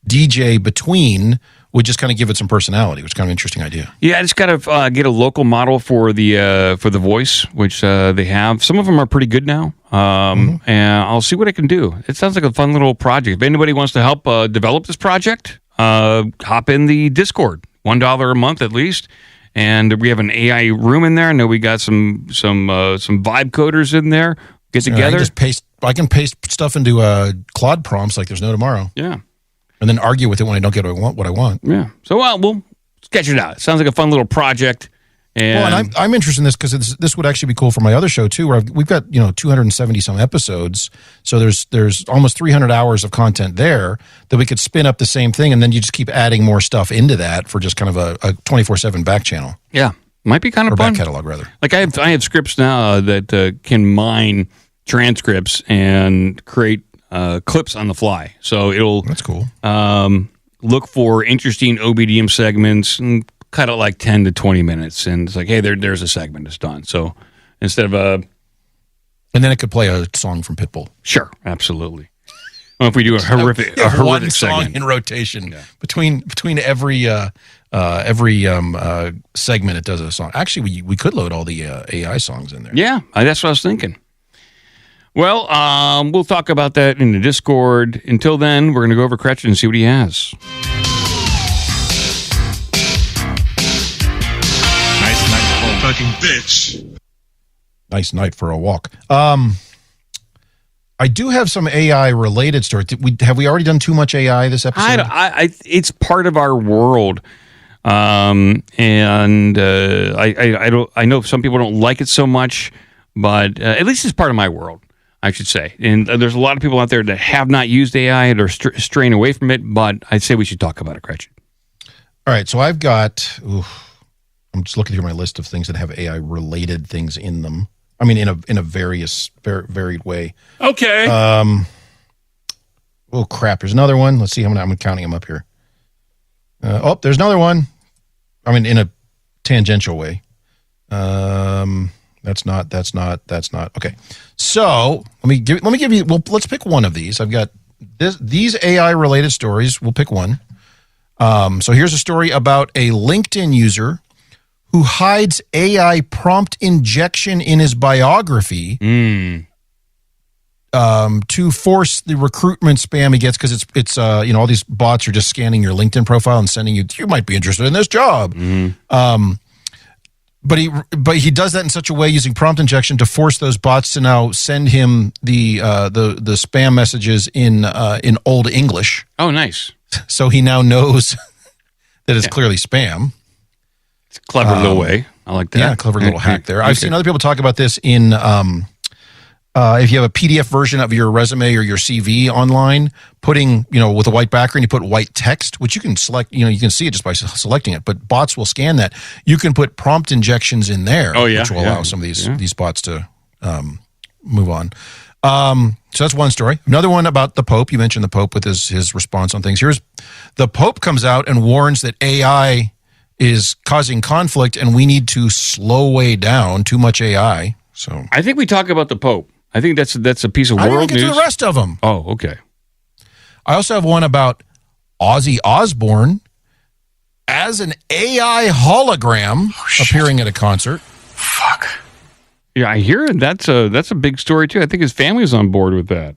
DJ between would just kind of give it some personality, which is kind of an interesting idea. Yeah, I just got to get a local model for the voice, which they have. Some of them are pretty good now, and I'll see what I can do. It sounds like a fun little project. If anybody wants to help develop this project, hop in the Discord. $1 a month at least, and we have an AI room in there. I know we got some vibe coders in there. Get together. I can paste stuff into Claude prompts like there's no tomorrow. Yeah. And then argue with it when I don't get what I want. Yeah. So we'll sketch it out. It sounds like a fun little project. And I'm interested in this because this would actually be cool for my other show too, where we've got 270 some episodes. So there's almost 300 hours of content there that we could spin up the same thing, and then you just keep adding more stuff into that for just kind of a 24/7 back channel. Yeah, might be kind of fun. Back catalog rather. Like I have scripts now that can mine transcripts and create clips on the fly. So that's cool. Look for interesting OBDM segments and cut it like 10 to 20 minutes, and it's like, hey, there's a segment that's done. So instead of and then it could play a song from Pitbull. Sure, absolutely. Well, if we do a horrific one song segment in rotation between every segment, it does a song. Actually, we could load all the AI songs in there. Yeah, that's what I was thinking. Well, we'll talk about that in the Discord. Until then, we're going to go over Cretch and see what he has. Fucking bitch. Nice night for a walk. I do have some AI related stories. Have we already done too much AI this episode? It's part of our world, and I know some people don't like it so much, but at least it's part of my world, I should say. And there's a lot of people out there that have not used AI and are straying away from it. But I'd say we should talk about it, Gretchen. All right, so I've got. I'm just looking through my list of things that have AI related things in them. I mean, in a varied way. Okay. Oh crap! There's another one. Let's see how many. I'm counting them up here. There's another one. I mean, in a tangential way. That's not. Okay. So let me give you. Well, let's pick one of these. I've got these AI related stories. We'll pick one. So here's a story about a LinkedIn user who hides AI prompt injection in his biography to force the recruitment spam he gets, because it's all these bots are just scanning your LinkedIn profile and sending you might be interested in this job. But he does that in such a way using prompt injection to force those bots to now send him the spam messages in Old English. Oh, nice. So he now knows that it's clearly spam. It's a clever little way. I like that. Yeah, clever little hack there. I've seen other people talk about this in if you have a PDF version of your resume or your CV online, putting, with a white background, you put white text, which you can select, you can see it just by selecting it, but bots will scan that. You can put prompt injections in there, which will allow some of these bots to move on. So that's one story. Another one about the Pope. You mentioned the Pope with his response on things. Here's the Pope comes out and warns that AI is causing conflict and we need to slow way down too much AI. So I think we talk about the Pope. I think that's a piece of world news. I didn't get to the rest of them. Oh, okay. I also have one about Ozzy Osbourne as an AI hologram appearing at a concert. Fuck. Yeah, I hear it. That's a big story too. I think his family's on board with that.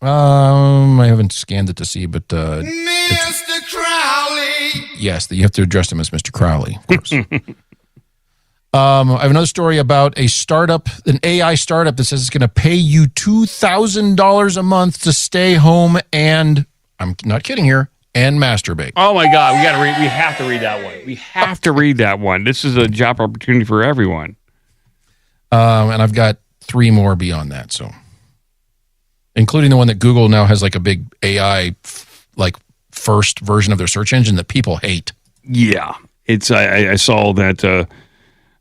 I haven't scanned it to see, but Mr. Crowley. Yes, you have to address him as Mr. Crowley, of course. I have another story about a startup, an AI startup that says it's going to pay you $2,000 a month to stay home and, I'm not kidding here, and masturbate. Oh my God, we have to read that one. We have to read that one. This is a job opportunity for everyone. And I've got 3 more beyond that, so including the one that Google now has like a big AI first version of their search engine that people hate. Yeah, it's I saw that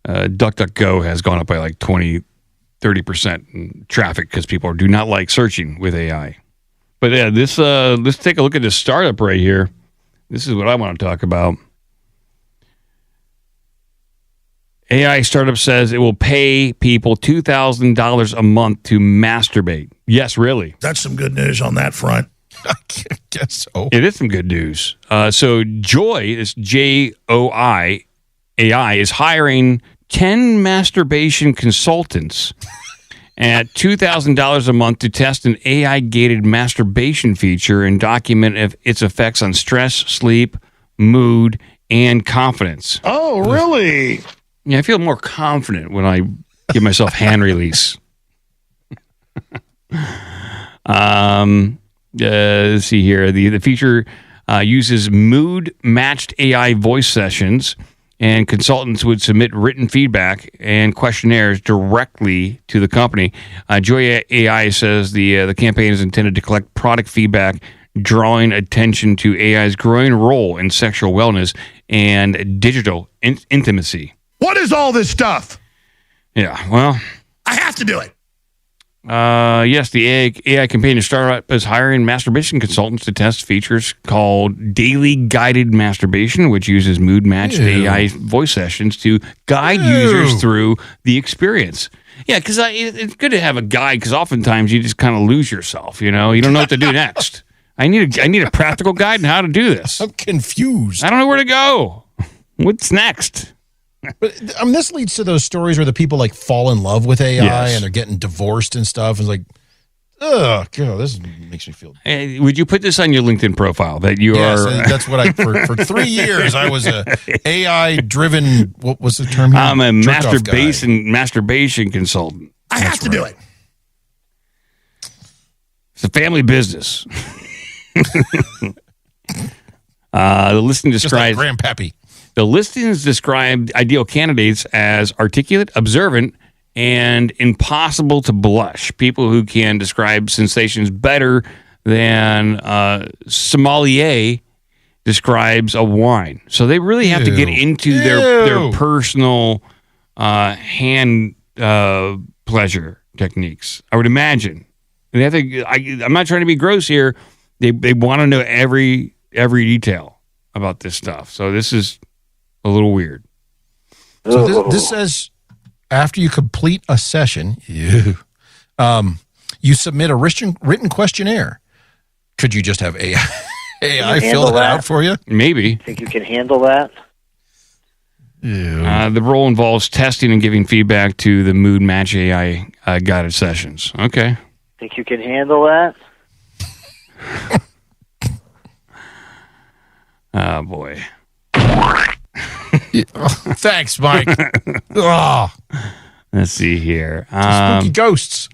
DuckDuckGo has gone up by like 20-30% in traffic because people do not like searching with AI. But yeah, let's take a look at this startup right here. This is what I want to talk about. AI startup says it will pay people $2,000 a month to masturbate. Yes, really. That's some good news on that front. I guess so. It is some good news. So Joy, this Joi AI, is hiring 10 masturbation consultants at $2,000 a month to test an AI-gated masturbation feature and document its effects on stress, sleep, mood, and confidence. Oh, really? Yeah, I feel more confident when I give myself hand release. Let's see here. The feature uses mood-matched AI voice sessions, and consultants would submit written feedback and questionnaires directly to the company. Joy AI says the campaign is intended to collect product feedback, drawing attention to AI's growing role in sexual wellness and digital intimacy. What is all this stuff? Yeah, well, I have to do it. Yes, the AI campaign startup is hiring masturbation consultants to test features called Daily Guided Masturbation, which uses mood-matched AI voice sessions to guide users through the experience. Yeah, because it's good to have a guide, because oftentimes you just kind of lose yourself, you don't know what to do next. I need a practical guide on how to do this. I'm confused. I don't know where to go. What's next? But this leads to those stories where the people fall in love with AI and they're getting divorced and stuff. It's like, ugh, God, this makes me feel. Hey, would you put this on your LinkedIn profile that you are? That's what for 3 years I was a AI driven. What was the term here? I'm a masturbation consultant. I have to do it. It's a family business. The listing describes Grandpappy. The listings describe ideal candidates as articulate, observant, and impossible to blush. People who can describe sensations better than sommelier describes a wine. So they really have to get into their personal hand pleasure techniques. I would imagine. And I'm not trying to be gross here. They want to know every detail about this stuff. So this is a little weird. So this says after you complete a session, you submit a written questionnaire. Could you just have AI fill it out for you? Maybe. Think you can handle that? The role involves testing and giving feedback to the mood match AI guided sessions. Okay. Think you can handle that? Oh, boy. Thanks, Mike. Oh. Let's see here. Spooky ghosts.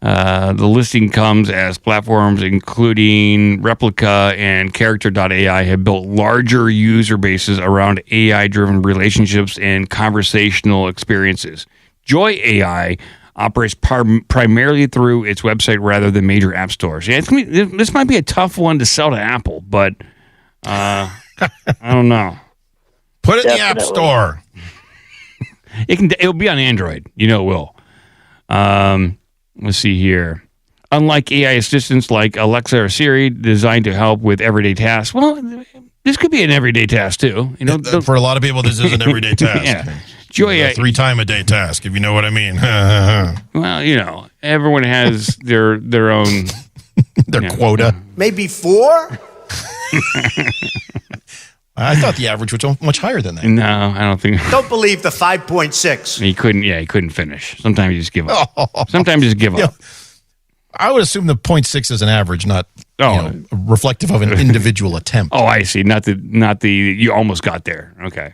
The listing comes as platforms including Replica and Character.ai have built larger user bases around AI-driven relationships and conversational experiences. Joy AI operates primarily through its website rather than major app stores. Yeah, this might be a tough one to sell to Apple, but I don't know. Put it in the App Store. It'll be on Android. You know it will. Let's see here. Unlike AI assistants like Alexa or Siri designed to help with everyday tasks, well, this could be an everyday task too. You know, for a lot of people, this is an everyday task. Yeah. Joy AI, 3-time-a-day task, if you know what I mean. Well, you know, everyone has their own quota. Maybe 4? I thought the average was much higher than that. No, I don't think. Don't believe the 5.6. He couldn't finish. Sometimes you just give up. Sometimes you just give up. I would assume the 0.6 is an average, not reflective of an individual attempt. Oh, I see. Not the you almost got there. Okay.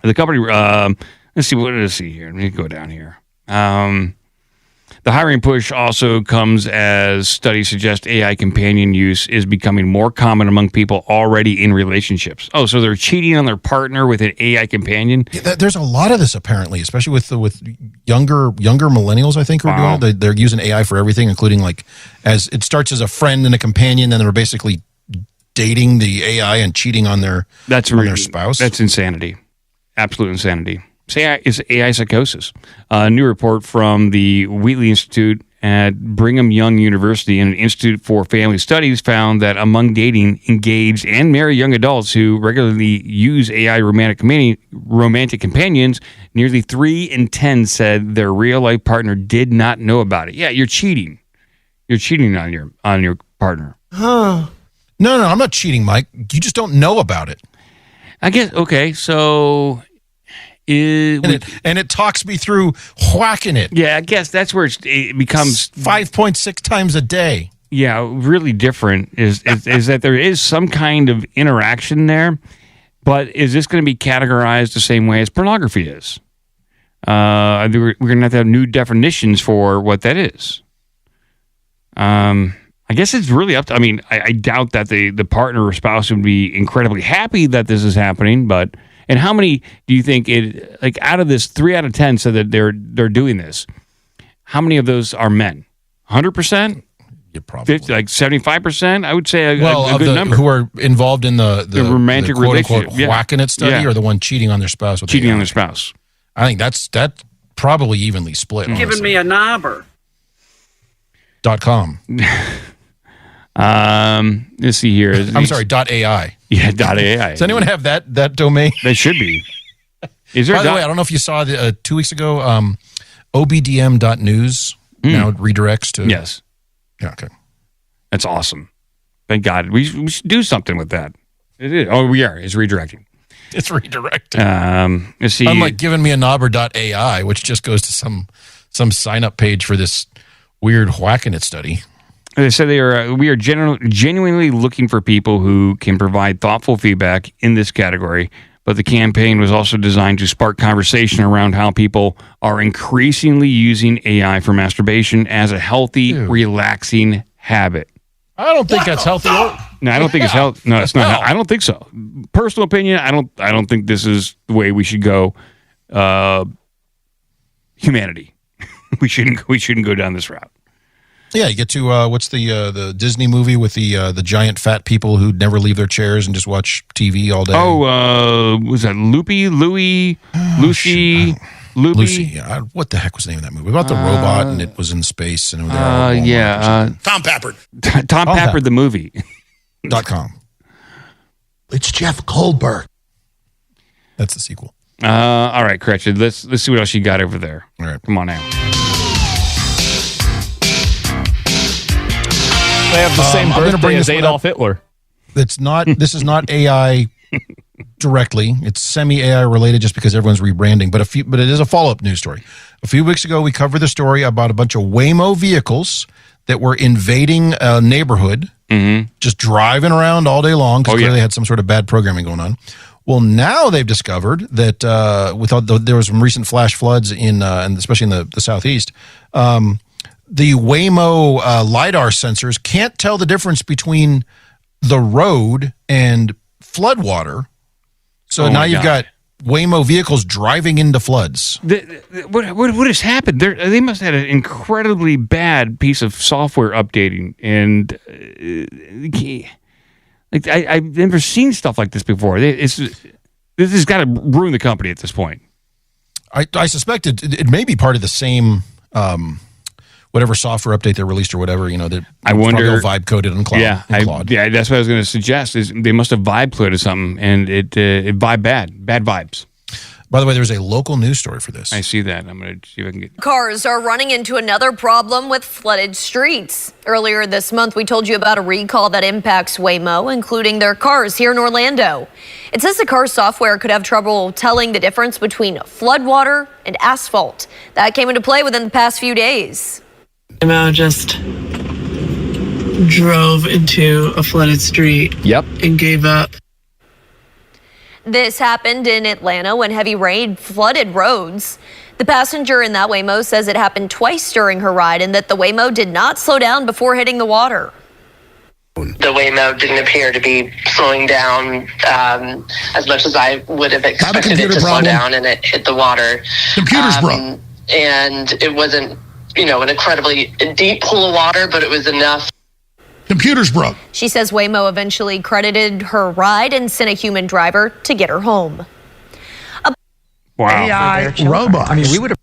The company, let's see, what does it see here? Let me go down here. The hiring push also comes as studies suggest AI companion use is becoming more common among people already in relationships. Oh, so they're cheating on their partner with an AI companion? Yeah, there's a lot of this apparently, especially with younger millennials, I think, who are doing it. They're using AI for everything, including as it starts as a friend and a companion, then they're basically dating the AI and cheating on their spouse. That's insanity. Absolute insanity. It's AI psychosis. A new report from the Wheatley Institute at Brigham Young University and an Institute for Family Studies found that among dating, engaged, and married young adults who regularly use AI romantic companions, nearly 3 in 10 said their real-life partner did not know about it. Yeah, you're cheating. You're cheating on your partner. Huh. No, I'm not cheating, Mike. You just don't know about it. I guess, okay, so... And it talks me through whacking it. Yeah, I guess that's where it becomes 5.6 times a day. Yeah, really different is that there is some kind of interaction there, but is this going to be categorized the same way as pornography is? We're going to have new definitions for what that is. I guess it's really up to. I mean, I doubt that the partner or spouse would be incredibly happy that this is happening, but. And how many do you think out of this 3 out of 10 said that they're doing this? How many of those are men? 100%? Yeah, probably. 50, 75%? I would say a good number. Who are involved in the romantic relationship, whacking it study, or the one cheating on their spouse? Cheating on their spouse. I think that's probably evenly split. Giving me a knobber. .com. Let's see here. I'm sorry, .ai. Yeah, .ai. Does anyone have that domain? They should be. Is there? By the way, I don't know if you saw 2 weeks ago. OBDM.news now redirects to. Yes. Yeah. Okay. That's awesome. Thank God. We should do something with that. It is. Oh, we are. It's redirecting. It's redirecting. Let's see. Unlike giving me a knobber.ai, which just goes to some sign up page for this weird whacking it study. They said we are genuinely looking for people who can provide thoughtful feedback in this category, but the campaign was also designed to spark conversation around how people are increasingly using AI for masturbation as a healthy, relaxing habit. I don't think that's healthy. No, I don't think it's healthy. No, it's not. I don't think so. Personal opinion, I don't think this is the way we should go. Humanity. We shouldn't go down this route. Yeah, you get to what's the Disney movie with the giant fat people who never leave their chairs and just watch TV all day? Oh, was that Louie, Lucy? Lucy. Yeah. What the heck was the name of that movie? About the robot and it was in space and they were all Tom Pappard. Tom Pappard the movie. .com. It's Jeff Goldberg. That's the sequel. All right, Gretchen. Let's see what else you got over there. All right, come on now. They have the same birthday as Adolf Hitler. It's not. This is not AI directly. It's semi-AI related, just because everyone's rebranding. But it is a follow-up news story. A few weeks ago, we covered the story about a bunch of Waymo vehicles that were invading a neighborhood, just driving around all day long because clearly they had some sort of bad programming going on. Well, now they've discovered that there was some recent flash floods and especially in the southeast. The Waymo LiDAR sensors can't tell the difference between the road and floodwater. So now you've got Waymo vehicles driving into floods. What has happened? They must have had an incredibly bad piece of software updating, and I've never seen stuff like this before. This has got to ruin the company at this point. I suspect it may be part of the same whatever software update they released or whatever. That I wonder vibe coded in Cloud. Yeah, that's what I was going to suggest. Is they must have vibe coded something, and it vibe bad vibes. By the way, there's a local news story for this. I see that. I'm going to see if I can get. Cars are running into another problem with flooded streets. Earlier this month, we told you about a recall that impacts Waymo, including their cars here in Orlando. It says the car software could have trouble telling the difference between floodwater and asphalt. That came into play within the past few days. Waymo just drove into a flooded street. Yep. And gave up. This happened in Atlanta when heavy rain flooded roads. The passenger in that Waymo says it happened twice during her ride and that the Waymo did not slow down before hitting the water. The Waymo didn't appear to be slowing down as much as I would have expected it to slow down, and it hit the water. Computer's broke. And it wasn't, an incredibly deep pool of water, but it was enough. Computer's broke. She says Waymo eventually credited her ride and sent a human driver to get her home. Wow. AI robots. I mean, we would have.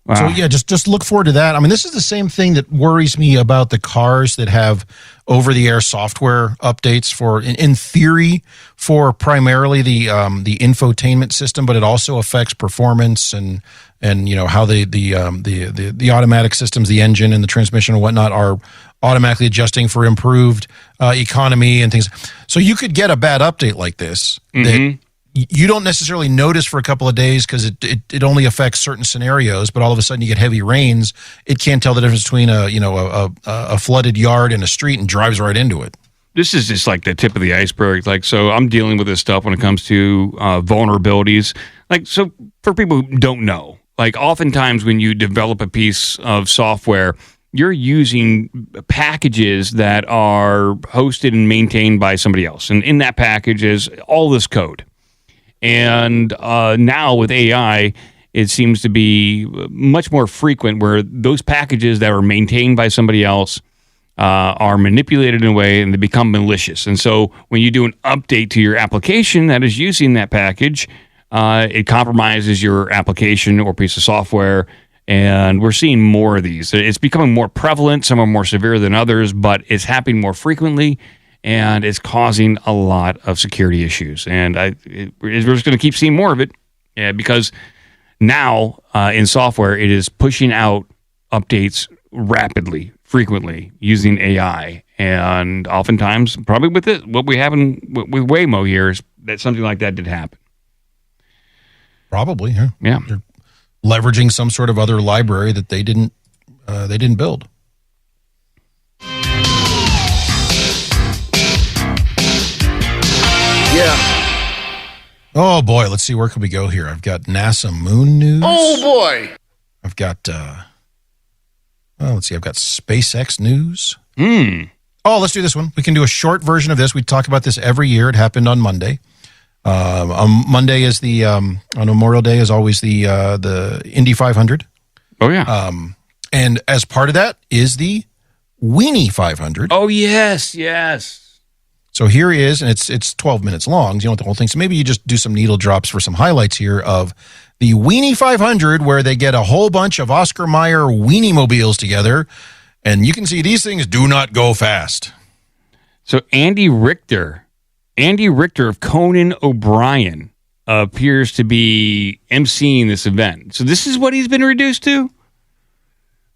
Wow. So yeah, just look forward to that. I mean, this is the same thing that worries me about the cars that have over-the-air software updates for, in theory, for primarily the infotainment system, but it also affects performance and how the automatic systems, the engine and the transmission and whatnot, are automatically adjusting for improved economy and things. So you could get a bad update like this that you don't necessarily notice for a couple of days because it only affects certain scenarios, but all of a sudden you get heavy rains. It can't tell the difference between a flooded yard and a street and drives right into it. This is just like the tip of the iceberg. So I'm dealing with this stuff when it comes to vulnerabilities. So for people who don't know, oftentimes when you develop a piece of software, you're using packages that are hosted and maintained by somebody else. And in that package is all this code. And now with AI, it seems to be much more frequent where those packages that are maintained by somebody else are manipulated in a way and they become malicious. And so when you do an update to your application that is using that package, it compromises your application or piece of software. And we're seeing more of these. It's becoming more prevalent. Some are more severe than others, but it's happening more frequently. And it's causing a lot of security issues. And we're just going to keep seeing more of it because now in software, it is pushing out updates rapidly, frequently, using AI. And oftentimes, probably with what we have with Waymo here, is that something like that did happen. Probably, yeah. Yeah. They're leveraging some sort of other library that they didn't build. Yeah. Oh boy, let's see, where can we go here? I've got NASA moon news. Oh boy. I've got let's see, I've got SpaceX news. Oh, let's do this one. We can do a short version of this. We talk about this every year. It happened on Monday. On Monday is on Memorial Day is always the Indy 500. Oh yeah. And as part of that is the Weenie 500. Oh yes. So here is, and it's 12 minutes long. You don't want the whole thing. So maybe you just do some needle drops for some highlights here of the Weenie 500, where they get a whole bunch of Oscar Mayer Weenie mobiles together. And you can see these things do not go fast. So Andy Richter of Conan O'Brien appears to be emceeing this event. So this is what he's been reduced to?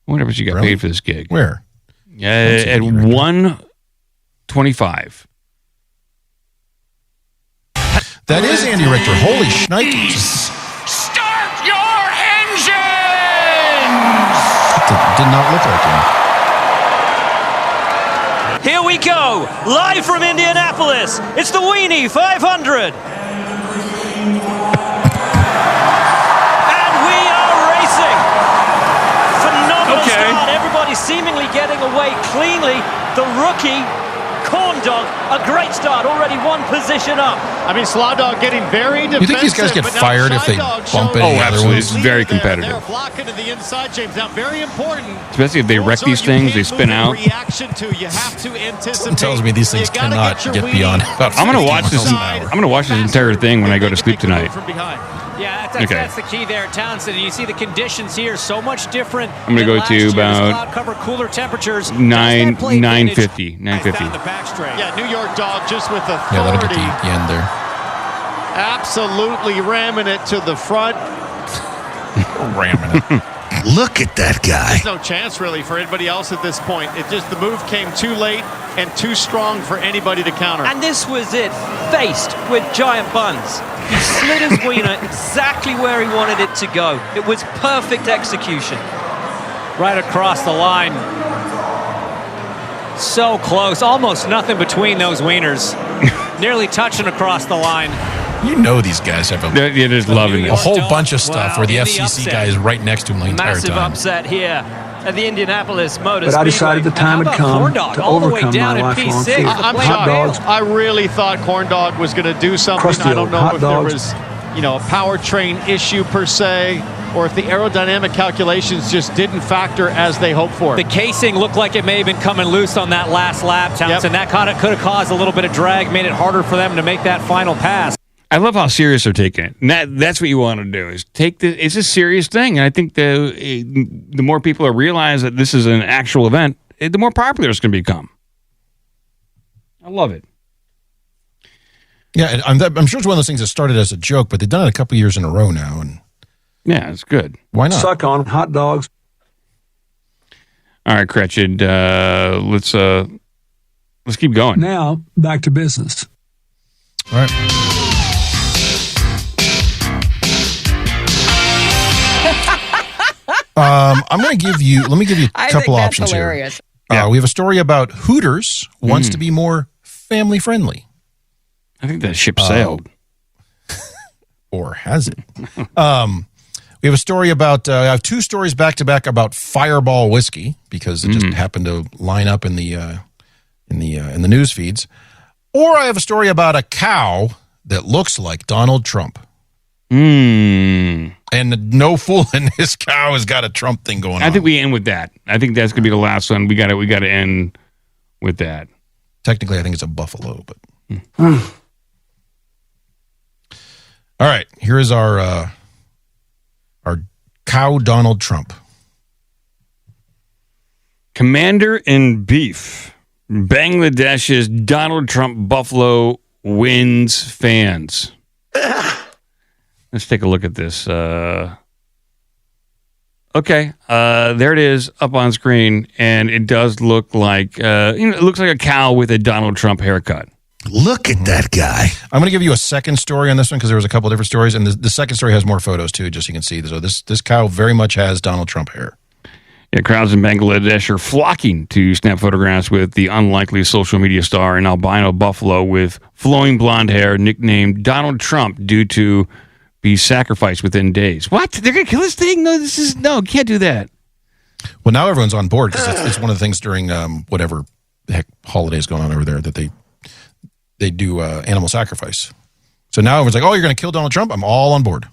I wonder what you got paid for this gig. Where? At $125. That is Andy Richter. Holy shnikes. Start your engines! Did not look like him. Here we go, live from Indianapolis. It's the Weenie 500. And we are racing. Phenomenal start. Everybody seemingly getting away cleanly. The rookie, Corn Dog, a great start. Already one position up. I mean, Slaw Dog getting very defensive. You think these guys get fired if they bump any other ones? It's very competitive. They're flocking to the inside, James. Now, very important. Especially if they wreck these things, they spin out. Reaction to you have to anticipate. It tells me these things cannot get beyond about 50 I'm going to watch this. miles an hour. I'm going to watch this entire thing when I go to sleep tonight. Yeah, that's the key there, Townsend. You see the conditions here so much different. I'm going to go to about cover, cooler temperatures. 950. Yeah, New York Dog just with authority. Yeah, that'll get the end there. Absolutely ramming it to the front. Ramming it. Look at that guy. There's no chance really for anybody else at this point. It just, the move came too late and too strong for anybody to counter. And this was it, faced with giant buns. He slid his wiener exactly where he wanted it to go. It was perfect execution. Right across the line. So close, almost nothing between those wieners. Nearly touching across the line. You know these guys have They're just loving it. A whole bunch of stuff where the in the FCC upset. guy is right next to him the entire Massive time. upset here at the Indianapolis Motor But I decided Speedway. the time And had how about come Corn Dog to all the way overcome down my in lifelong P6. fear. The I'm plane shocked. failed. I really thought Corn Dog was going to do something. Crusty I don't old know hot if there dogs. was, a powertrain issue per se, or if the aerodynamic calculations just didn't factor as they hoped for. The casing looked like it may have been coming loose on that last lap, Townsend. That could have caused a little bit of drag, made it harder for them to make that final pass. I love how serious they're taking it. And that's what you want to do, is take this. It's a serious thing. And I think the more people realize that this is an actual event, the more popular it's going to become. I love it. Yeah, I'm sure it's one of those things that started as a joke, but they've done it a couple years in a row now. And yeah, it's good. Why not? Suck on hot dogs. All right, Cretched, let's keep going. Now, back to business. All right. I'm going to give you, let me give you a couple options hilarious. here. We have a story about Hooters wants to be more family friendly. I think that ship sailed. Or has it? We have a story about, I have two stories back to back about Fireball whiskey because it just happened to line up in the news feeds. Or I have a story about a cow that looks like Donald Trump. And no fooling, this cow has got a Trump thing going on. I think we end with that. I think that's going to be the last one. We got to end with that. Technically, I think it's a buffalo, but. All right, here is our cow Donald Trump. Commander in Beef, Bangladesh's Donald Trump buffalo wins fans. Let's take a look at this. Okay, there it is up on screen, and it does look like it looks like a cow with a Donald Trump haircut. Look at that guy. I'm going to give you a second story on this one because there was a couple of different stories, and the second story has more photos too, just so you can see. So this cow very much has Donald Trump hair. Yeah, crowds in Bangladesh are flocking to snap photographs with the unlikely social media star, an albino buffalo with flowing blonde hair, nicknamed Donald Trump, due to be sacrificed within days. What? They're going to kill this thing? No, can't do that. Well, now everyone's on board because it's one of the things during whatever the heck holiday is going on over there that they do animal sacrifice. So now everyone's like, oh, you're going to kill Donald Trump? I'm all on board.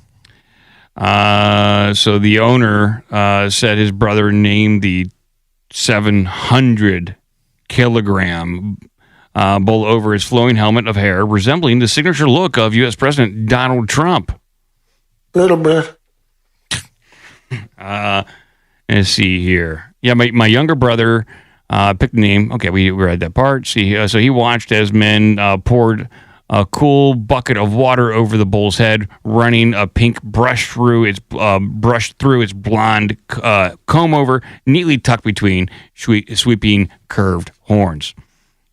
So the owner said his brother named the 700 kilogram bowl over his flowing helmet of hair, resembling the signature look of U.S. President Donald Trump. Little bit. Let's see here. Yeah, my younger brother picked the name. Okay, we read that part. See, so he watched as men poured a cool bucket of water over the bull's head, running a pink brush through its blonde comb over, neatly tucked between sweeping curved horns.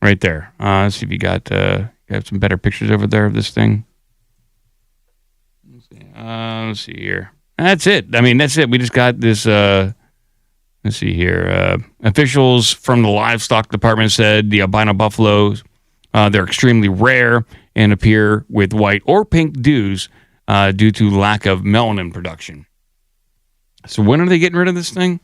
Right there. Let's see if you got some better pictures over there of this thing. Let's see here. That's it. I mean, that's it. We just got this. Let's see here. Officials from the livestock department said the albino buffaloes, they're extremely rare and appear with white or pink dews due to lack of melanin production. So when are they getting rid of this thing?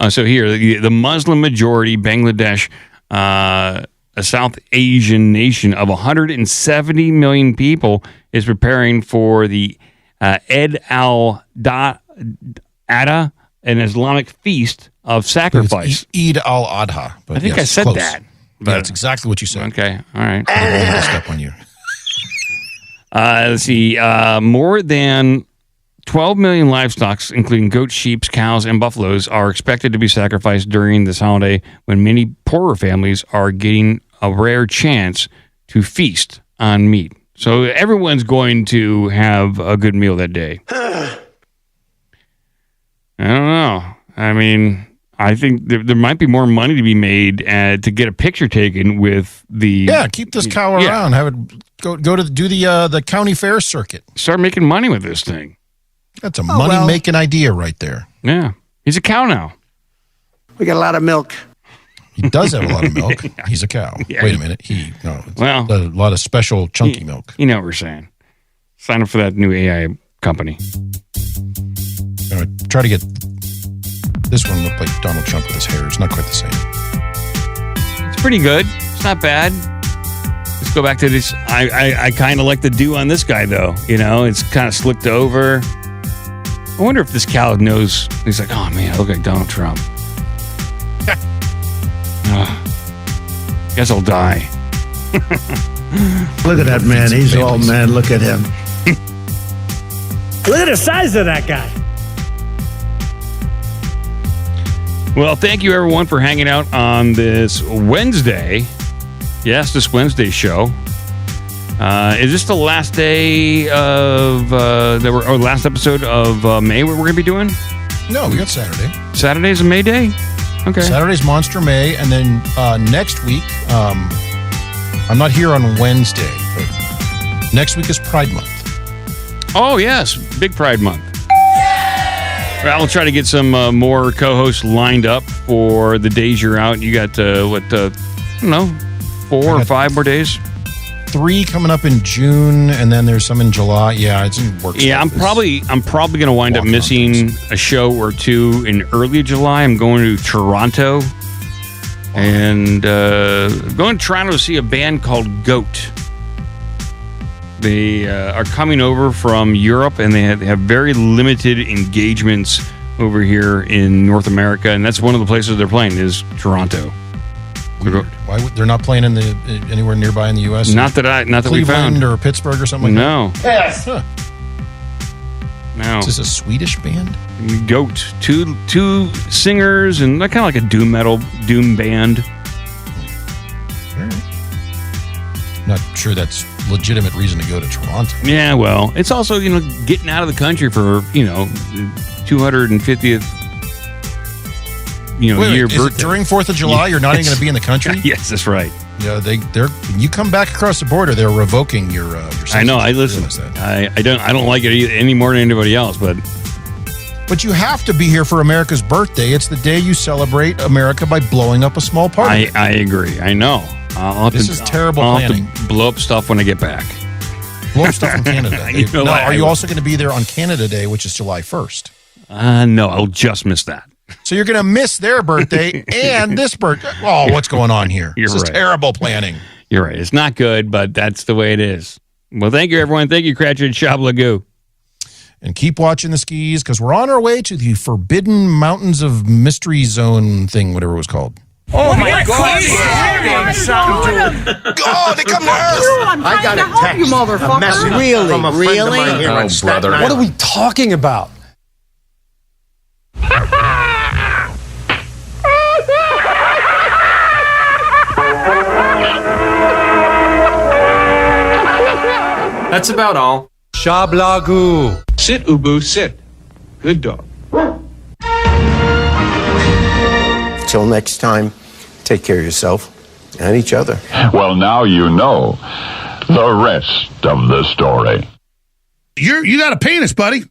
So here, the Muslim majority Bangladesh, a South Asian nation of 170 million people, is preparing for the Eid al-Adha, an Islamic feast of sacrifice. Eid al-Adha. I think I said that. But that's exactly what you said. Okay, all right. I'm going to step on you. Let's see. More than 12 million livestock, including goats, sheep, cows, and buffaloes, are expected to be sacrificed during this holiday, when many poorer families are getting a rare chance to feast on meat. So everyone's going to have a good meal that day. I don't know. I mean, I think there might be more money to be made to get a picture taken with the... Yeah, keep this cow around. Have it go to do the county fair circuit. Start making money with this thing. That's a money-making idea right there. Yeah. He's a cow now. We got a lot of milk. He does have a lot of milk. He's a cow. Yeah. Wait a minute. A lot of special chunky milk. You know what we're saying. Sign up for that new AI company. Try to get this one look like Donald Trump with his hair. It's not quite the same. It's pretty good. It's not bad. Let's go back to this. I kind of like the do on this guy, though. You know, it's kind of slicked over. I wonder if this cow knows. He's like, oh, man, I look like Donald Trump. Guess I'll die. Look at that man. He's all man. Look at him. Look at the size of that guy. Well, thank you, everyone, for hanging out on this Wednesday. Yes, this Wednesday show. Is this the last day of last episode of May? What we're going to be doing? No, we got Saturday. Saturday's a May day. Okay. Saturday's Monster May, and then next week, I'm not here on Wednesday, but next week is Pride Month. Oh yes, big Pride Month. I'll try to get some more co-hosts lined up for the days you're out. You got, I don't know, 4 or 5 more days? 3 coming up in June, and then there's some in July. Yeah, it's in work. Yeah, I'm probably going to wind up missing a show or 2 in early July. I'm going to Toronto, and going to Toronto to see a band called Goat. They are coming over from Europe, and they have very limited engagements over here in North America, and that's one of the places they're playing is Toronto. Weird. Why they're not playing anywhere nearby in the U.S.? Not that we found. Cleveland or Pittsburgh or something like that? Yes. Huh. No. Is this a Swedish band? Goat. Two singers, and kind of like a doom band. Not sure that's legitimate reason to go to Toronto. Yeah, well, it's also, getting out of the country for, 250th, year is birthday. It during 4th of July, you're not even going to be in the country? Yes, that's right. Yeah, they're you come back across the border, they're revoking your citizenship. I know, I listen. I don't like it any more than anybody else, but you have to be here for America's birthday. It's the day you celebrate America by blowing up a small party. I agree. I know. This is terrible planning. Have to blow up stuff when I get back. Blow up stuff in Canada. Are you also going to be there on Canada Day, which is July 1st? No, I'll just miss that. So you're going to miss their birthday and this birthday. Oh, what's going on here? This is terrible planning. You're right. It's not good, but that's the way it is. Well, thank you, everyone. Thank you, Cratchit Shablagoo. And keep watching the skis because we're on our way to the Forbidden Mountains of Mystery Zone thing, whatever it was called. Oh my God! Oh, they come to Earth. I got a text, a message from a friend of mine here in Staten Island. What are we talking about? That's about all. Shablagu. Sit, Ubu, sit. Good dog. Till next time, take care of yourself and each other. Well, now you know the rest of the story. You got a penis, buddy.